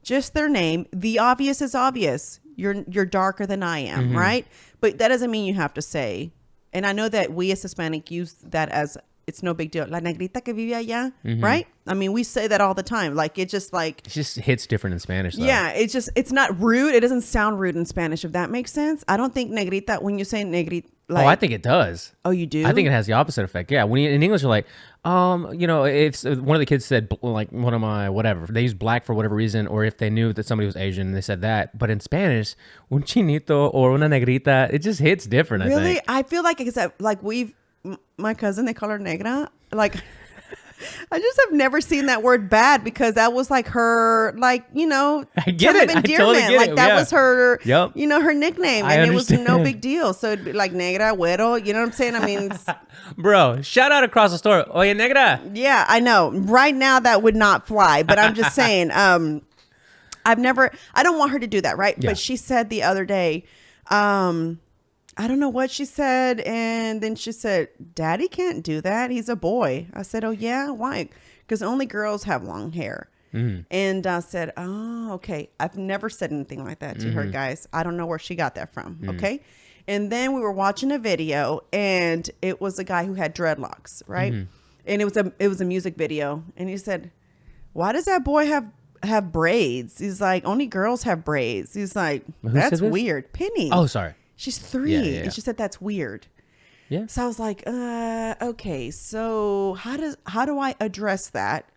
just their name. The obvious is obvious. You're darker than I am, right? But that doesn't mean you have to say, and I know that we as Hispanic use that as it's no big deal. La negrita que vive allá, right? I mean, we say that all the time. Like, it just hits different in Spanish, though. Yeah, it's not rude. It doesn't sound rude in Spanish, if that makes sense. I don't think negrita, when you say negrita, like, I think it does. Oh, you do? I think it has the opposite effect. Yeah, when in English, you're like, if one of the kids said, like, one of my whatever, they use black for whatever reason, or if they knew that somebody was Asian, they said that. But in Spanish, un chinito or una negrita, it just hits different. Really? I think. I feel like, except like my cousin, they call her negra. Like, I just have never seen that word bad, because that was like her, like, I get it. I totally get like it. that was her, yep. Her nickname, and it was no big deal. So it'd be like negra, güero, you know what I'm saying? I mean, bro, shout out across the store. Oye, negra. Yeah, I know. Right now that would not fly, but I'm just saying, I don't want her to do that, right? Yeah. But she said the other day, I don't know what she said. And then she said, Daddy can't do that. He's a boy. I said, oh, yeah? Why? because only girls have long hair. And I said, oh, okay. I've never said anything like that to her, guys. I don't know where she got that from. Okay. And then we were watching a video, and it was a guy who had dreadlocks, right? And it was a music video. And he said, why does that boy have braids? He's like, only girls have braids. He's like, that's weird. Penny. Oh, sorry. She's 3. And she said, that's weird. Yeah. So I was like, okay, so how do I address that?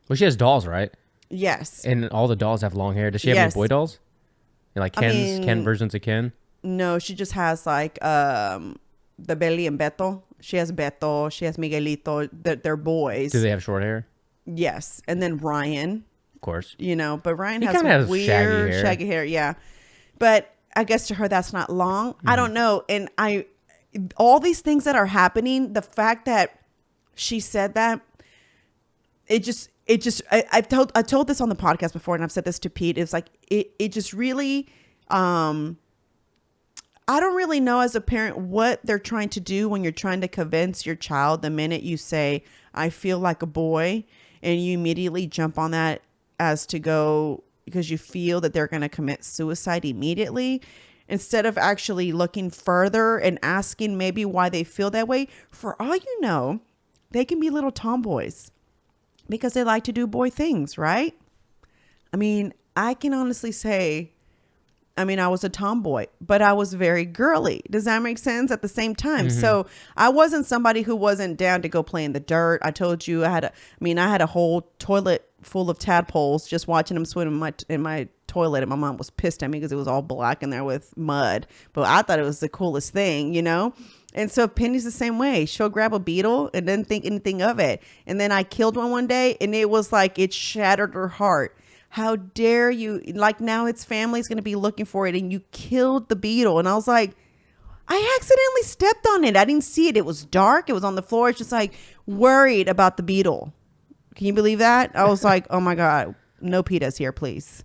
Well, she has dolls, right? Yes. And all the dolls have long hair. Does she have any boy dolls? Like Ken versions of Ken? No, she just has like the Belly and Beto. She has Beto. She has Miguelito. They're boys. Do they have short hair? Yes. And then Ryan. Of course. You know, but Ryan has weird shaggy hair. Yeah. But I guess to her that's not long. I don't know. And all these things that are happening, the fact that she said that, I told this on the podcast before, and I've said this to Pete. It's like, it just really, I don't really know as a parent what they're trying to do when you're trying to convince your child the minute you say, I feel like a boy, and you immediately jump on that as to go because you feel that they're going to commit suicide immediately, instead of actually looking further and asking maybe why they feel that way. For all you know, they can be little tomboys because they like to do boy things, right? I mean, I can honestly say, I was a tomboy, but I was very girly. Does that make sense? At the same time. So I wasn't somebody who wasn't down to go play in the dirt. I told you I had a whole toilet full of tadpoles just watching them swim in my toilet. And my mom was pissed at me because it was all black in there with mud. But I thought it was the coolest thing, you know? And so Penny's the same way. She'll grab a beetle and didn't think anything of it. And then I killed one day, and it was like it shattered her heart. How dare you? Like, now its family's going to be looking for it, and you killed the beetle. And I was like, I accidentally stepped on it. I didn't see it. It was dark. It was on the floor. It's just like worried about the beetle. Can you believe that? I was like, oh my God, no PETAs here, please.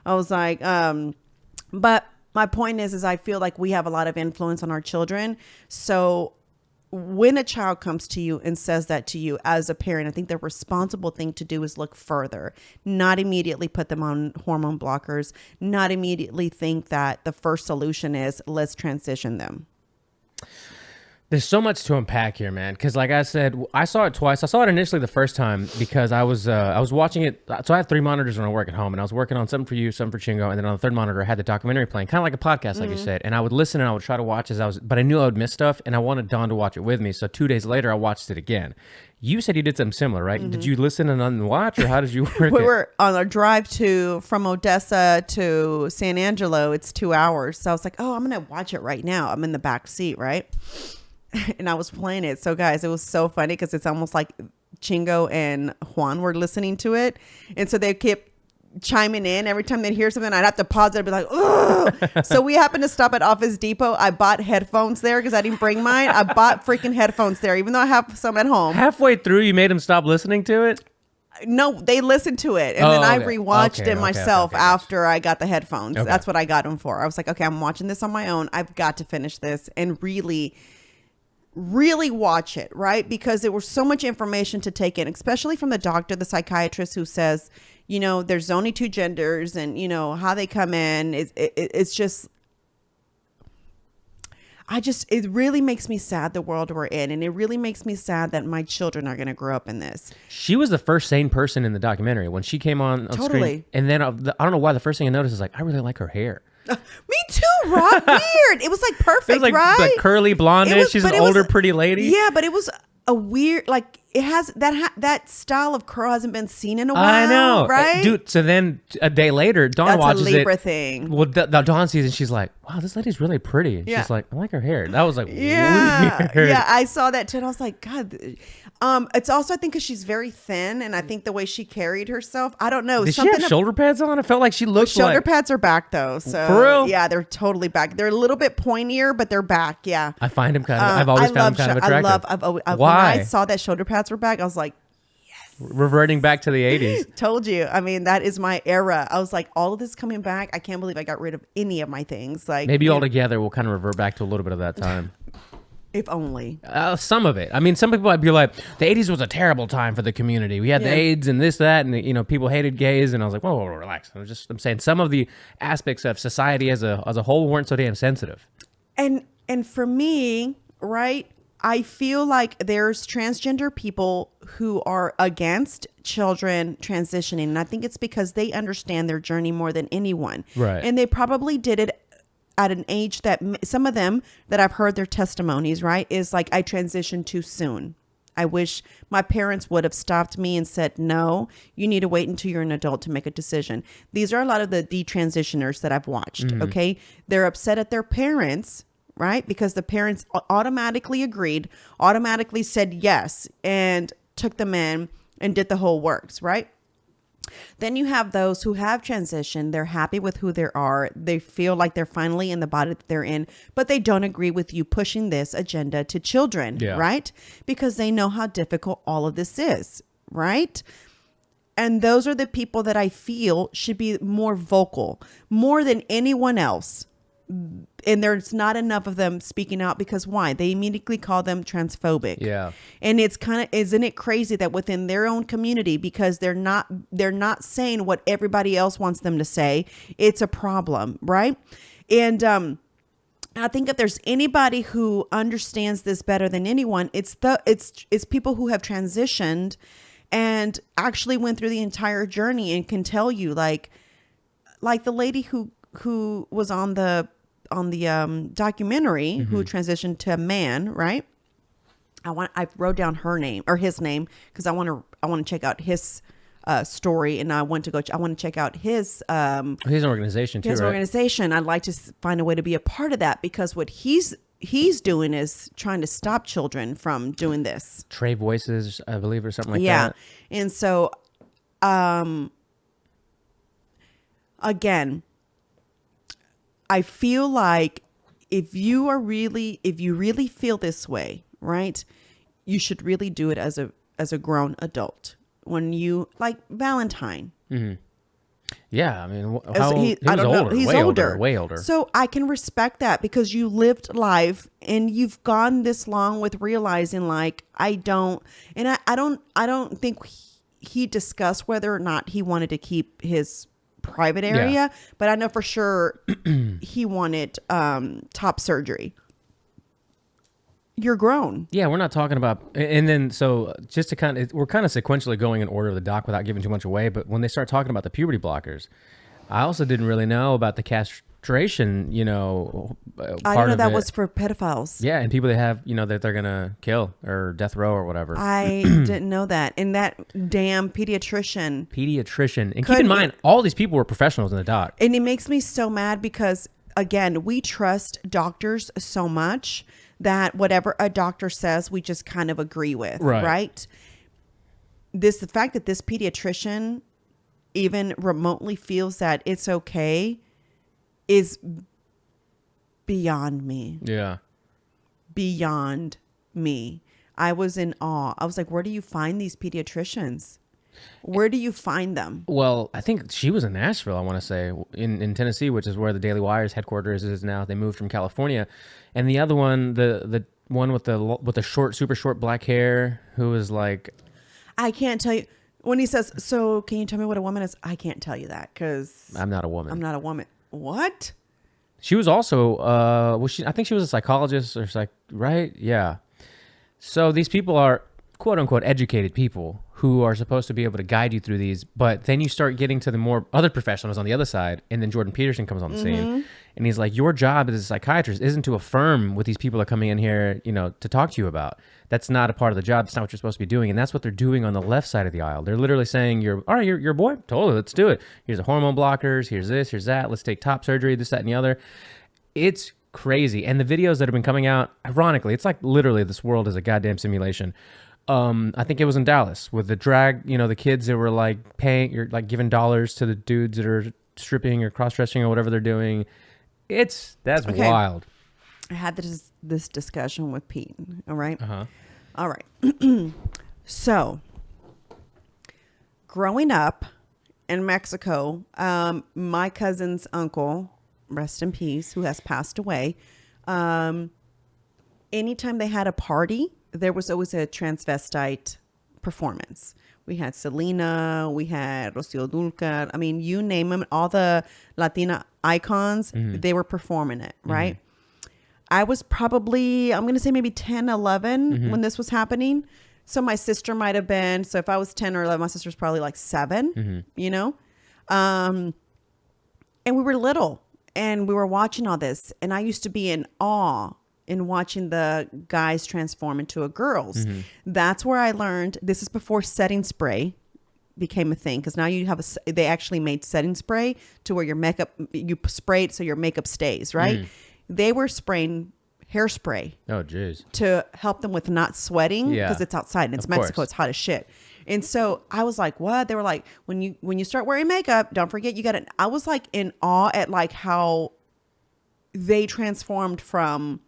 I was like, but my point is I feel like we have a lot of influence on our children. So when a child comes to you and says that to you as a parent, I think the responsible thing to do is look further, not immediately put them on hormone blockers, not immediately think that the first solution is let's transition them. There's so much to unpack here, man. Because like I said, I saw it twice. I saw it initially the first time because I was watching it. So I have 3 monitors when I work at home, and I was working on something for you, something for Chingo, and then on the 3rd monitor I had the documentary playing, kind of like a podcast, like you said. And I would listen and I would try to watch but I knew I would miss stuff, and I wanted Dawn to watch it with me. So 2 days later, I watched it again. You said you did something similar, right? Did you listen and watch, or how did you work it? We were on a drive from Odessa to San Angelo. It's 2 hours. So I was like, oh, I'm going to watch it right now. I'm in the back seat, right? And I was playing it. So guys, it was so funny because it's almost like Chingo and Juan were listening to it. And so they kept chiming in every time they'd hear something. I'd have to pause it and be like, ugh. So we happened to stop at Office Depot. I bought headphones there because I didn't bring mine. I bought freaking headphones there, even though I have some at home. Halfway through, you made them stop listening to it? No, they listened to it. And then I rewatched it myself after I got the headphones. Okay. That's what I got them for. I was like, okay, I'm watching this on my own. I've got to finish this and really watch it, right? Because there was so much information to take in, especially from the doctor, the psychiatrist, who says, you know, there's only 2 genders, and you know how they come in. It's just, it really makes me sad the world we're in, and it really makes me sad that my children are going to grow up in this. She was the first sane person in the documentary when she came on screen, and then I don't know why the first thing I noticed is like, I really like her hair. Me too, Rob. Weird. It was like perfect, it was like, right? Like curly blonde. She's an older, pretty lady. Yeah, but it was a weird, like it has that style of curl hasn't been seen in a while. I know, right, dude. So then a day later, Dawn watches it. That's a Libra thing. Well, Dawn sees it, and she's like, "Wow, this lady's really pretty." Yeah. She's like, "I like her hair." That was like, weird. Yeah. I saw that too, and I was like, God. It's also, I think, because she's very thin, and I think the way she carried herself, I don't know. Did she have shoulder pads on? I felt like she looked shoulder pads are back though. So for real? Yeah, they're totally back. They're a little bit pointier, but they're back. Yeah. I find him kind of. I've always found him kind of attractive. Why? When I saw that shoulder pads were back, I was like, yes. Reverting back to the 80s. Told you. I mean, that is my era. I was like, all of this coming back. I can't believe I got rid of any of my things. Like maybe altogether we'll kind of revert back to a little bit of that time. If only. Some of it. I mean, some people might be like, the 80s was a terrible time for the community. We had the AIDS and this, that, and you know, people hated gays. And I was like, whoa, relax. I'm saying some of the aspects of society as a whole weren't so damn sensitive. And for me, right, I feel like there's transgender people who are against children transitioning. And I think it's because they understand their journey more than anyone. Right. And they probably did it at an age that some of them that I've heard their testimonies, right, is like, I transitioned too soon. I wish my parents would have stopped me and said, no, you need to wait until you're an adult to make a decision. These are a lot of the detransitioners that I've watched. Okay. They're upset at their parents, right? Because the parents automatically agreed, automatically said yes, and took them in and did the whole works, right? Then you have those who have transitioned. They're happy with who they are. They feel like they're finally in the body that they're in, but they don't agree with you pushing this agenda to children, right? Because they know how difficult all of this is, right? And those are the people that I feel should be more vocal, more than anyone else. And there's not enough of them speaking out because why? They immediately call them transphobic. Yeah. And it's kind of, isn't it crazy that within their own community, because they're not saying what everybody else wants them to say, it's a problem, right? And I think if there's anybody who understands this better than anyone, it's people who have transitioned and actually went through the entire journey and can tell you, like the lady who was on the documentary, who transitioned to a man, right? I wrote down her name or his name because I want to check out his story, and I want to check out his organization too. His right? organization. I'd like to find a way to be a part of that because what he's doing is trying to stop children from doing this. Trey Voices, I believe, or something like that. Yeah, and so again, I feel like if you really feel this way, right, you should really do it as a grown adult. When you, like Valentine. Mm-hmm. Yeah, I mean, I don't know. He's older. Way older. So I can respect that because you lived life and you've gone this long with realizing, like, I don't think he discussed whether or not he wanted to keep his private area, but I know for sure he wanted top surgery. You're grown. Yeah, we're not talking about, and then so just to we're kind of sequentially going in order of the doc without giving too much away, but when they start talking about the puberty blockers, I also didn't really know about the castration, I didn't know that was for pedophiles. Yeah, and people they have, that they're going to kill or death row or whatever. I didn't know that. And that damn pediatrician. And keep in mind, all these people were professionals in the doc. And it makes me so mad because, again, we trust doctors so much that whatever a doctor says, we just kind of agree with, right? The fact that this pediatrician even remotely feels that it's okay is beyond me. Yeah. Beyond me. I was in awe. I was like, where do you find these pediatricians? Where do you find them? Well, I think she was in Nashville, I want to say, in Tennessee, which is where the Daily Wire's headquarters is now. They moved from California. And the other one, the one with the short, super short black hair, who was like... I can't tell you. When he says, so can you tell me what a woman is? I can't tell you that because... I'm not a woman. I'm not a woman. What? She was also... I think she was a psychologist or right? Yeah. So these people are quote unquote educated people who are supposed to be able to guide you through these, but then you start getting to the more other professionals on the other side, and then Jordan Peterson comes on the scene, and he's like, your job as a psychiatrist isn't to affirm what these people are coming in here, to talk to you about. That's not a part of the job. That's not what you're supposed to be doing, and that's what they're doing on the left side of the aisle. They're literally saying, you're a boy? Totally, let's do it. Here's the hormone blockers, here's this, here's that, let's take top surgery, this, that, and the other. It's crazy, and the videos that have been coming out, ironically, it's like literally this world is a goddamn simulation. I think it was in Dallas with the drag, the kids that were like paying, you're like giving dollars to the dudes that are stripping or cross-dressing or whatever they're doing. That's okay. Wild. I had this discussion with Pete. All right. All right. So growing up in Mexico, my cousin's uncle, rest in peace, who has passed away, anytime they had a party, there was always a transvestite performance. We had Selena, we had Rocío Dúrcal. I mean, you name them, all the Latina icons, they were performing it, right? I was probably, I'm going to say maybe 10, 11 when this was happening. So my sister might have been, so if I was 10 or 11, my sister's probably like 7, you know? And we were little and we were watching all this. And I used to be in awe in watching the guys transform into a girls. That's where I learned, this is before setting spray became a thing, because now you have they actually made setting spray to where your makeup, you spray it so your makeup stays, right? They were spraying hairspray. Oh, geez. To help them with not sweating, because it's outside and it's Mexico. Course. It's hot as shit. And so I was like, what? They were like, when you start wearing makeup, don't forget you got it. I was like in awe at like how they transformed from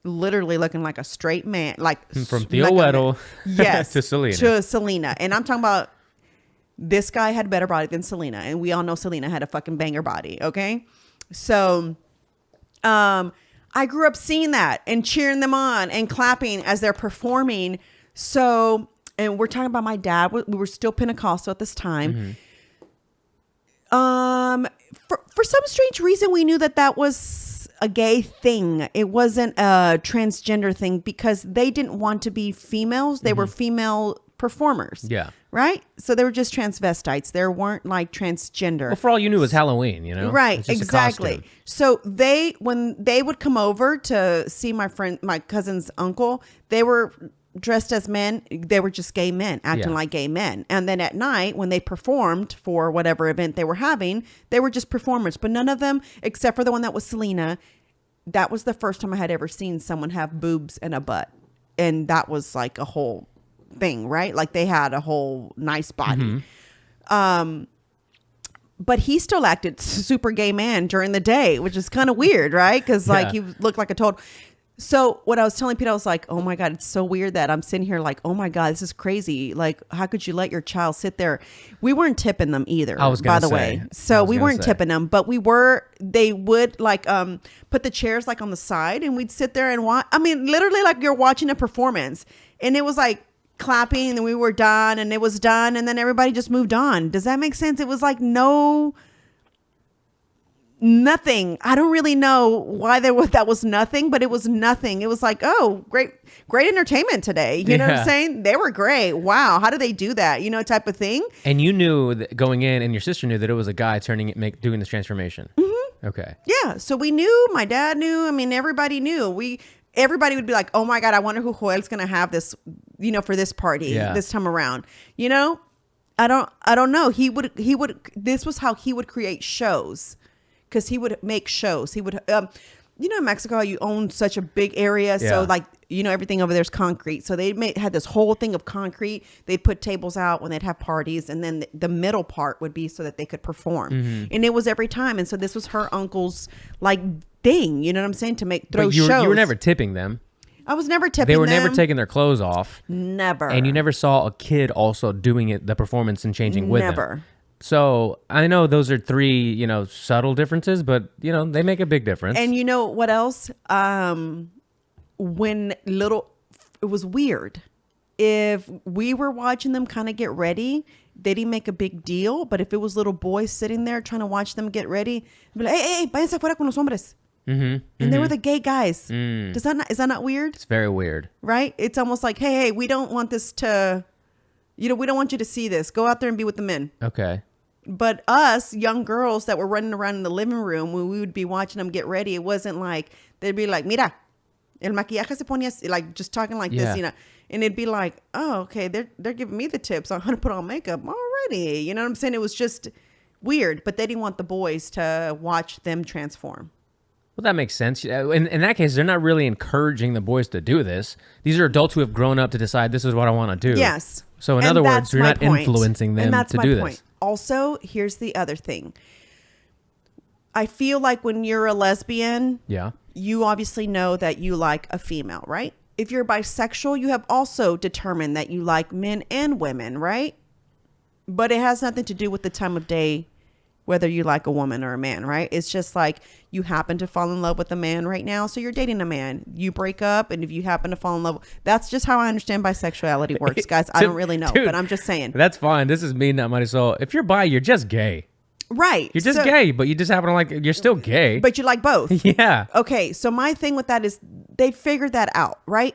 literally looking like a straight man, like from Theo Weddle, yes, to Selena. And I'm talking about, this guy had better body than Selena, and we all know Selena had a fucking banger body. Okay, so I grew up seeing that and cheering them on and clapping as they're performing. So, and we're talking about my dad. We were still Pentecostal at this time. For some strange reason, we knew that was a gay thing. It wasn't a transgender thing, because they didn't want to be females. They were female performers. Yeah. Right? So they were just transvestites. They weren't like transgender. Well, for all you knew, it was Halloween, you know? Right, exactly. So when they would come over to see my cousin's uncle, they were dressed as men. They were just gay men, acting like gay men. And then at night, when they performed for whatever event they were having, they were just performers. But none of them, except for the one that was Selena, that was the first time I had ever seen someone have boobs and a butt. And that was like a whole thing, right? Like they had a whole nice body. But he still acted super gay man during the day, which is kind of weird, right? Because like he looked like a total. So what I was telling Peter, I was like, oh my God, it's so weird that I'm sitting here like, oh my God, this is crazy. Like, how could you let your child sit there? We weren't tipping them either, by the way. So we weren't tipping them, but they would like put the chairs like on the side, and we'd sit there and watch. I mean, literally like you're watching a performance, and it was like clapping, and we were done, and it was done, and then everybody just moved on. Does that make sense? It was like nothing. I don't really know why that was nothing, but it was nothing. It was like, oh, great entertainment today. You know what I'm saying? They were great. Wow, how do they do that? You know, type of thing. And you knew that going in, and your sister knew that it was a guy doing this transformation. Okay. Yeah. So we knew. My dad knew. I mean, everybody knew. Everybody would be like, oh my God, I wonder who Joel's gonna have this, you know, for this party this time around. You know, I don't know. He would. This was how he would create shows. Because he would make shows. He would, you know, in Mexico, you own such a big area. So like, you know, everything over there's concrete. So they had this whole thing of concrete. They'd put tables out when they'd have parties. And then the middle part would be so that they could perform. And it was every time. And so this was her uncle's like thing, you know what I'm saying? To throw shows. You were never tipping them. I was never tipping them. They were never taking their clothes off. Never. And you never saw a kid also doing the performance and changing with them. Never. So I know those are 3, you know, subtle differences, but you know, they make a big difference. And you know what else? It was weird. If we were watching them kind of get ready, they didn't make a big deal. But if it was little boys sitting there trying to watch them get ready, they'd be like, hey, váyanse afuera con los hombres. And they were the gay guys. Is that not weird? It's very weird. Right? It's almost like, hey, we don't want this to, you know, we don't want you to see this. Go out there and be with the men. Okay. But us young girls that were running around in the living room when we would be watching them get ready, it wasn't like, they'd be like, mira, el maquillaje se ponía así, like just talking like this, you know, and it'd be like, oh, okay, they're giving me the tips on how to put on makeup already. You know what I'm saying? It was just weird, but they didn't want the boys to watch them transform. Well, that makes sense. In that case, they're not really encouraging the boys to do this. These are adults who have grown up to decide this is what I want to do. Yes. So in other words, you're not influencing them to do this. Also, here's the other thing. I feel like when you're a lesbian, you obviously know that you like a female, right? If you're bisexual, you have also determined that you like men and women, right? But it has nothing to do with the time of day whether you like a woman or a man, right? It's just like you happen to fall in love with a man right now, so you're dating a man. You break up, and if you happen to fall in love, that's just how I understand bisexuality works, guys. I don't really know, Dude, but I'm just saying. That's fine. This is me, not Marisol. If you're bi, you're just gay. Right. You're just gay, but you just happen to like, you're still gay. But you like both. Yeah. Okay, so my thing with that is they figured that out, right?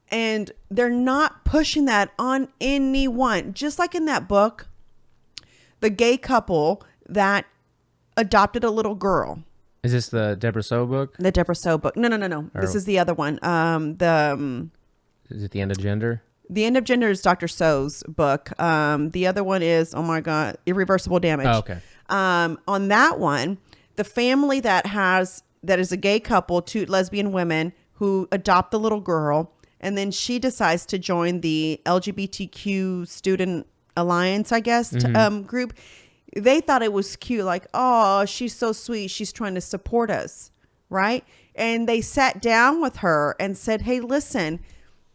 And they're not pushing that on anyone. Just like in that book, the gay couple that adopted a little girl. Is this the Deborah Soh book? The Deborah Soh book. No. This is the other one. Is it The End of Gender? The End of Gender is Dr. Soh's book. The other one is, oh my God, Irreversible Damage. Oh, okay. On that one, the family that is a gay couple, two lesbian women who adopt the little girl, and then she decides to join the LGBTQ Student Alliance, I guess, group. They thought it was cute, like, oh, she's so sweet. She's trying to support us, right? And they sat down with her and said, hey, listen,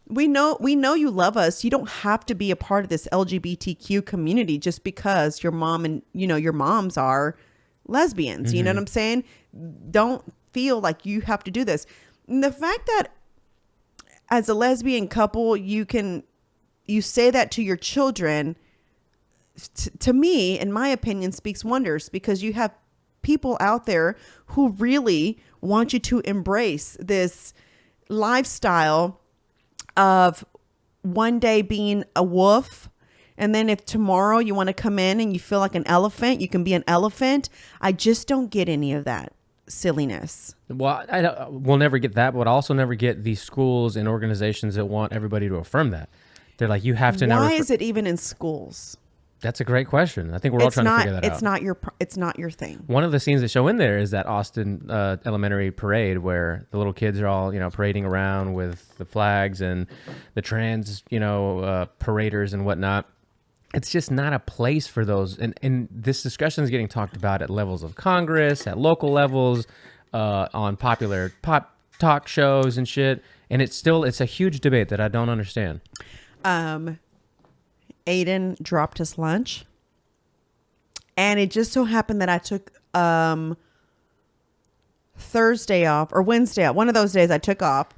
we know you love us. You don't have to be a part of this LGBTQ community just because your mom and, your moms are lesbians. You know what I'm saying? Don't feel like you have to do this. And the fact that as a lesbian couple, you say that to your children, to me, in my opinion, speaks wonders, because you have people out there who really want you to embrace this lifestyle of one day being a wolf, and then if tomorrow you want to come in and you feel like an elephant, you can be an elephant. I just don't get any of that silliness. Well, we'll never get that, but I'll also never get these schools and organizations that want everybody to affirm that. They're like, you have to now. Why is it even in schools? That's a great question. I think we're all trying to figure that out. It's not your thing. One of the scenes that show in there is that Austin elementary parade where the little kids are all, parading around with the flags and the trans, paraders and whatnot. It's just not a place for those. And this discussion is getting talked about at levels of Congress, at local levels, on popular pop talk shows and shit. And it's a huge debate that I don't understand. Aiden dropped his lunch, and it just so happened that I took Thursday off, or Wednesday off. One of those days I took off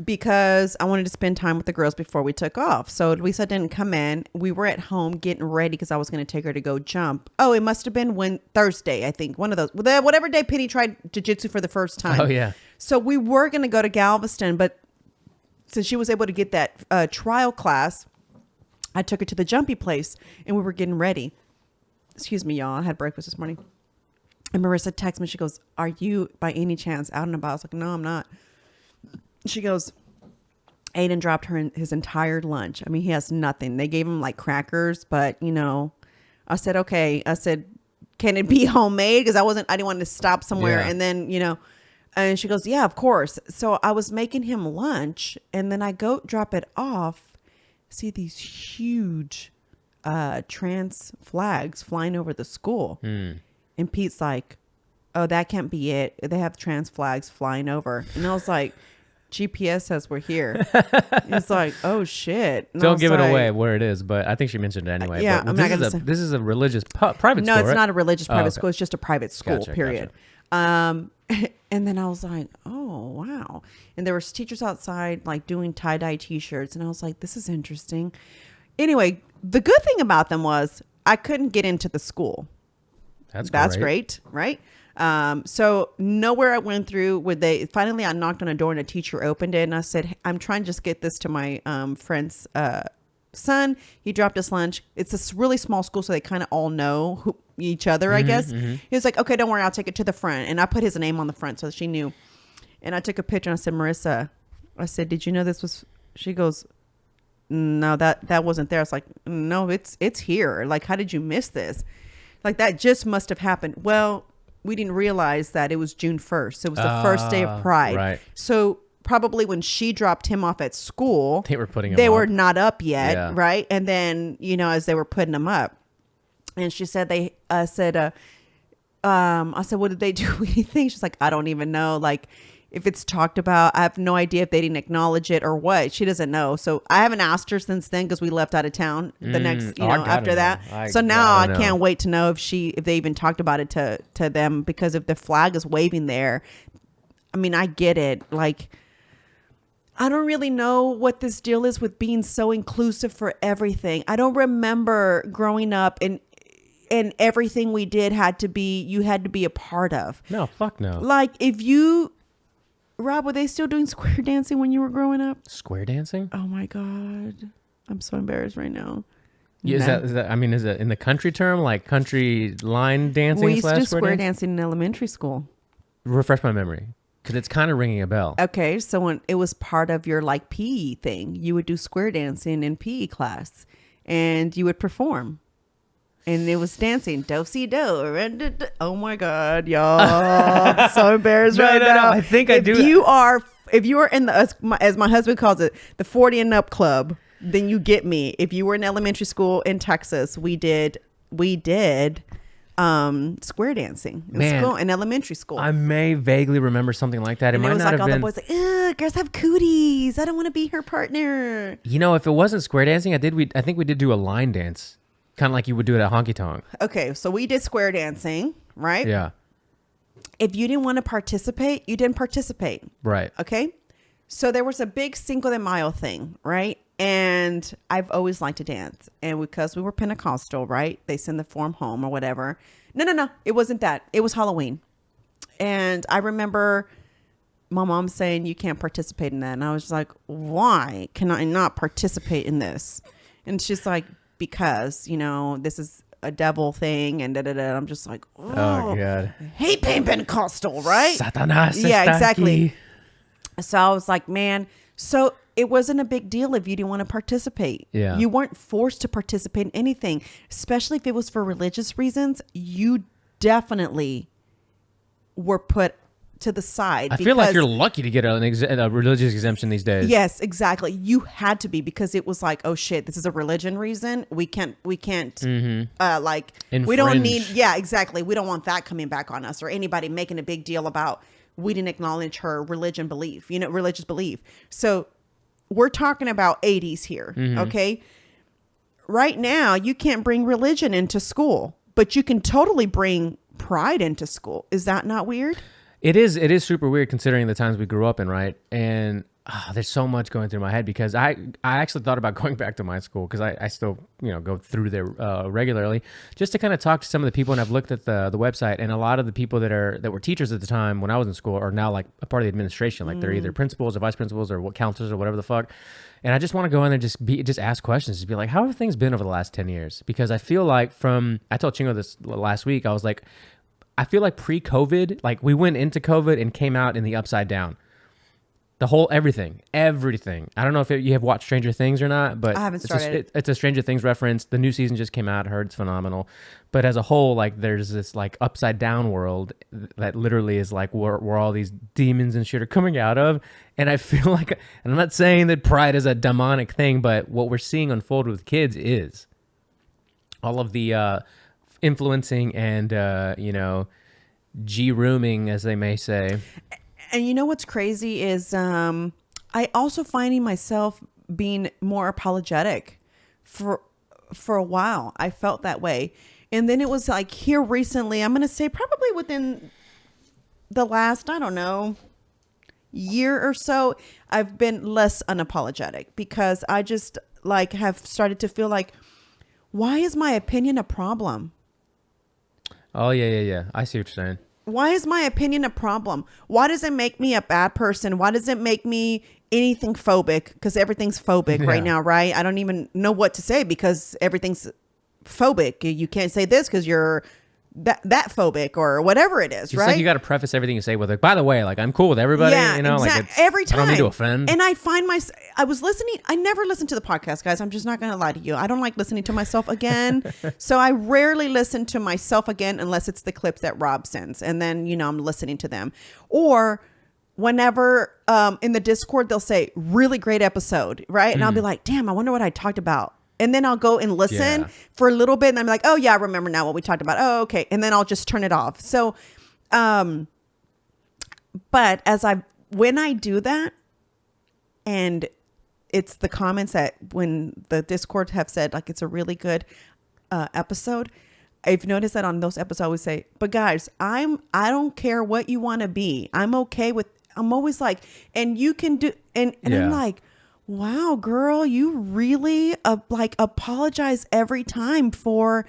because I wanted to spend time with the girls before we took off. So Luisa didn't come in. We were at home getting ready because I was going to take her to go jump. Oh, it must have been Thursday, I think. One of those. Whatever day Penny tried jiu-jitsu for the first time. Oh, yeah. So we were going to go to Galveston, but since she was able to get that trial class, I took her to the jumpy place, and we were getting ready. Excuse me, y'all. I had breakfast this morning. And Marissa texts me. She goes, are you by any chance out and about? I was like, no, I'm not. She goes, Aiden dropped his entire lunch. I mean, he has nothing. They gave him like crackers, but I said, okay. I said, can it be homemade? Because I didn't want to stop somewhere. Yeah. And then, and she goes, yeah, of course. So I was making him lunch, and then I go drop it off. See these huge trans flags flying over the school. And Pete's like, oh, that can't be it. They have trans flags flying over. And I was like, GPS says we're here. It's like, oh, shit. And don't give it away where it is, but I think she mentioned it anyway. Yeah, but I'm not going to say. This is a religious private school, No, it's right? not a religious private okay. school. It's just a private school, period. Gotcha. And then I was like, oh, wow. And there was teachers outside like doing tie-dye t-shirts. And I was like, this is interesting. Anyway, the good thing about them was I couldn't get into the school. That's great, right? So nowhere I went through finally I knocked on a door and a teacher opened it. And I said, I'm trying to just get this to my friend's son. He dropped his lunch. It's a really small school, so they kind of all know each other, I guess. He was like, okay, don't worry, I'll take it to the front. And I put his name on the front so she knew. And I took a picture and I said, Marissa, I said, did you know this was, she goes, no, that wasn't there. I was like, no, it's here. Like, how did you miss this? Like, that just must have happened. Well, we didn't realize that it was June 1st. It was the first day of Pride. Right. So probably when she dropped him off at school, they were not up yet. Yeah. Right. And then, as they were putting them up, and she said, I said, what did they do? Anything? She's like, I don't even know. Like, if it's talked about. I have no idea if they didn't acknowledge it or what. She doesn't know. So I haven't asked her since then because we left out of town the next, after that. So now I can't wait to know if they even talked about it to them, because if the flag is waving there, I mean, I get it. Like, I don't really know what this deal is with being so inclusive for everything. I don't remember growing up and everything we did you had to be a part of. No, fuck no. Like, Rob, were they still doing square dancing when you were growing up? Square dancing? Oh my God. I'm so embarrassed right now. Yeah, is that, I mean, is it in the country term, like country line dancing? We used to do square dancing in elementary school. Refresh my memory, because it's kind of ringing a bell. Okay, so when it was part of your like PE thing, you would do square dancing in PE class, and you would perform. And it was dancing, do-si-do. Oh my God, y'all! I'm so embarrassed right now. No, I think I do. If you are in the, as my husband calls it, the 40 and up club, then you get me. If you were in elementary school in Texas, we did square dancing in elementary school. I may vaguely remember something like that. It might not have been. All the boys like, ugh, girls have cooties. I don't want to be her partner. You know, if it wasn't square dancing, I think we did do a line dance. Kind of like you would do it at honky tonk. Okay, so we did square dancing, right? Yeah. If you didn't want to participate, you didn't participate. Right. Okay. So there was a big Cinco de Mayo thing, right? And I've always liked to dance. And because we were Pentecostal, right? They send the form home or whatever. No. It wasn't that. It was Halloween. And I remember my mom saying, you can't participate in that. And I was just like, why can I not participate in this? And she's like, because, this is a devil thing and da-da-da. I'm just like, oh God. I hate being Pentecostal, right? Satanas. Yeah, exactly. So I was like, man, so it wasn't a big deal if you didn't want to participate. Yeah. You weren't forced to participate in anything, especially if it was for religious reasons. You definitely were put to the side. I feel like you're lucky to get a religious exemption these days. Yes, exactly. You had to be, because it was like, oh shit, this is a religion reason. We can't Infringe. We don't need, yeah, exactly. We don't want that coming back on us, or anybody making a big deal about we didn't acknowledge her religious belief. So we're talking about 80s here. Okay. Right now, you can't bring religion into school, but you can totally bring pride into school. Is that not weird? It is super weird considering the times we grew up in, right? And there's so much going through my head, because I actually thought about going back to my school, because I still go through there regularly, just to kind of talk to some of the people. And I've looked at the website, and a lot of the people that were teachers at the time when I was in school are now like a part of the administration. Like they're either principals or vice principals or counselors or whatever the fuck. And I just want to go in there and just ask questions, just be like, how have things been over the last 10 years? Because I feel like I told Chingo this last week, I was like, I feel like pre-COVID, like we went into COVID and came out in the upside down. The whole everything. I don't know if you have watched Stranger Things or not, but I haven't started. It's a Stranger Things reference. The new season just came out. I heard it's phenomenal. But as a whole, like there's this like upside down world that literally is like where all these demons and shit are coming out of. And I feel like, and I'm not saying that pride is a demonic thing, but what we're seeing unfold with kids is all of the influencing and G-rooming, as they may say. And you know what's crazy is I also finding myself being more apologetic for a while. I felt that way. And then it was like here recently, I'm going to say probably within the last, I don't know, year or so, I've been less unapologetic, because I just like have started to feel like, why is my opinion a problem? Oh, yeah. I see what you're saying. Why is my opinion a problem? Why does it make me a bad person? Why does it make me anything phobic? Because everything's phobic right now, right? I don't even know what to say, because everything's phobic. You can't say this because you're that phobic or whatever it is, It's right? like you got to preface everything you say with like, by the way, like I'm cool with everybody, like every time. I don't mean to offend. And I find I was listening. I never listen to the podcast, guys. I'm just not going to lie to you. I don't like listening to myself again. So I rarely listen to myself again unless it's the clips that Rob sends. And then, I'm listening to them. Or whenever in the Discord, they'll say, really great episode, right? And I'll be like, damn, I wonder what I talked about. And then I'll go and listen for a little bit. And I'm like, oh, yeah, I remember now what we talked about. Oh, okay. And then I'll just turn it off. So, but as I've when I do that, and it's the comments that when the Discord have said like it's a really good episode. I've noticed that on those episodes I always say, but guys, I don't care what you want to be. I'm okay with. I'm always like, and you can do, and I'm like, wow, girl, you really like apologize every time for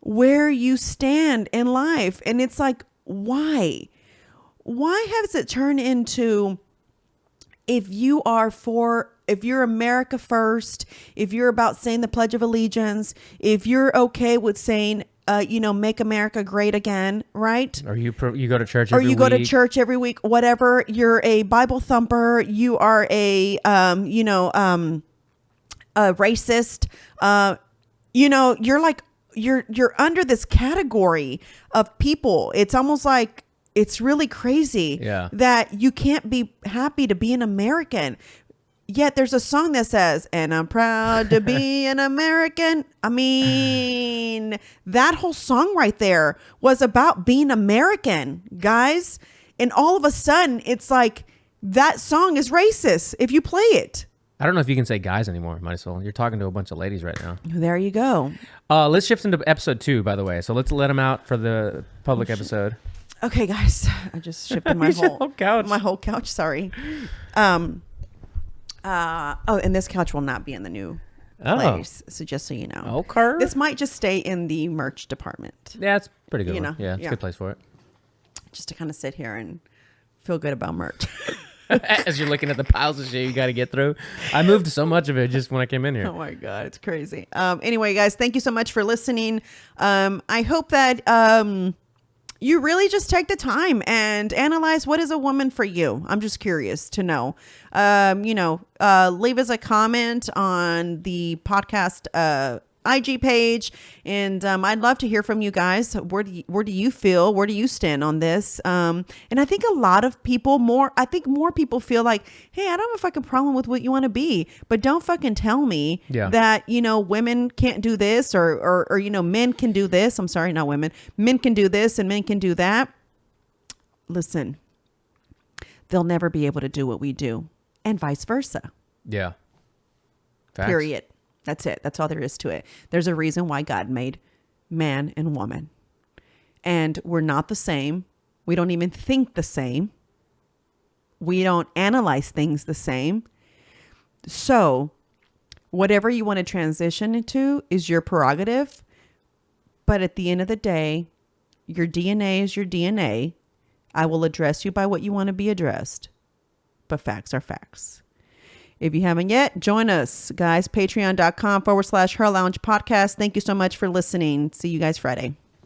where you stand in life, and it's like, why has it turned into? If you're America first, if you're about saying the Pledge of Allegiance, if you're okay with saying, make America great again, right? Or you go to church every week. Or you go to church every week, whatever. You're a Bible thumper. You are a racist. You're like, you're under this category of people. It's almost like, it's really crazy that you can't be happy to be an American. Yet there's a song that says, and I'm proud to be an American. I mean, that whole song right there was about being American, guys. And all of a sudden, it's like that song is racist if you play it. I don't know if you can say guys anymore, Marisol. You're talking to a bunch of ladies right now. There you go. Let's shift into episode 2, by the way. So let's let them out for the public episode. Okay, guys, I just shifted my whole couch. My whole couch. Sorry. And this couch will not be in the new place. So just so you know. Okay. This might just stay in the merch department. Yeah, it's pretty good. Yeah, it's a good place for it. Just to kind of sit here and feel good about merch. As you're looking at the piles of shit you got to get through. I moved so much of it just when I came in here. Oh my God, it's crazy. Anyway, guys, thank you so much for listening. I hope that you really just take the time and analyze what is a woman for you. I'm just curious to know. Leave us a comment on the podcast IG page, and I'd love to hear from you guys. Where do you feel? Where do you stand on this? And I think a lot of people more people feel like, hey, I don't have a fucking problem with what you want to be, but don't fucking tell me that women can't do this or men can do this. I'm sorry, not women. Men can do this and men can do that. Listen, they'll never be able to do what we do, and vice versa. Yeah. Facts. Period. That's it. That's all there is to it. There's a reason why God made man and woman. And we're not the same. We don't even think the same. We don't analyze things the same. So whatever you want to transition into is your prerogative. But at the end of the day, your DNA is your DNA. I will address you by what you want to be addressed. But facts are facts. If you haven't yet, join us, guys. Patreon.com/HERR Lounge Podcast. Thank you so much for listening. See you guys Friday.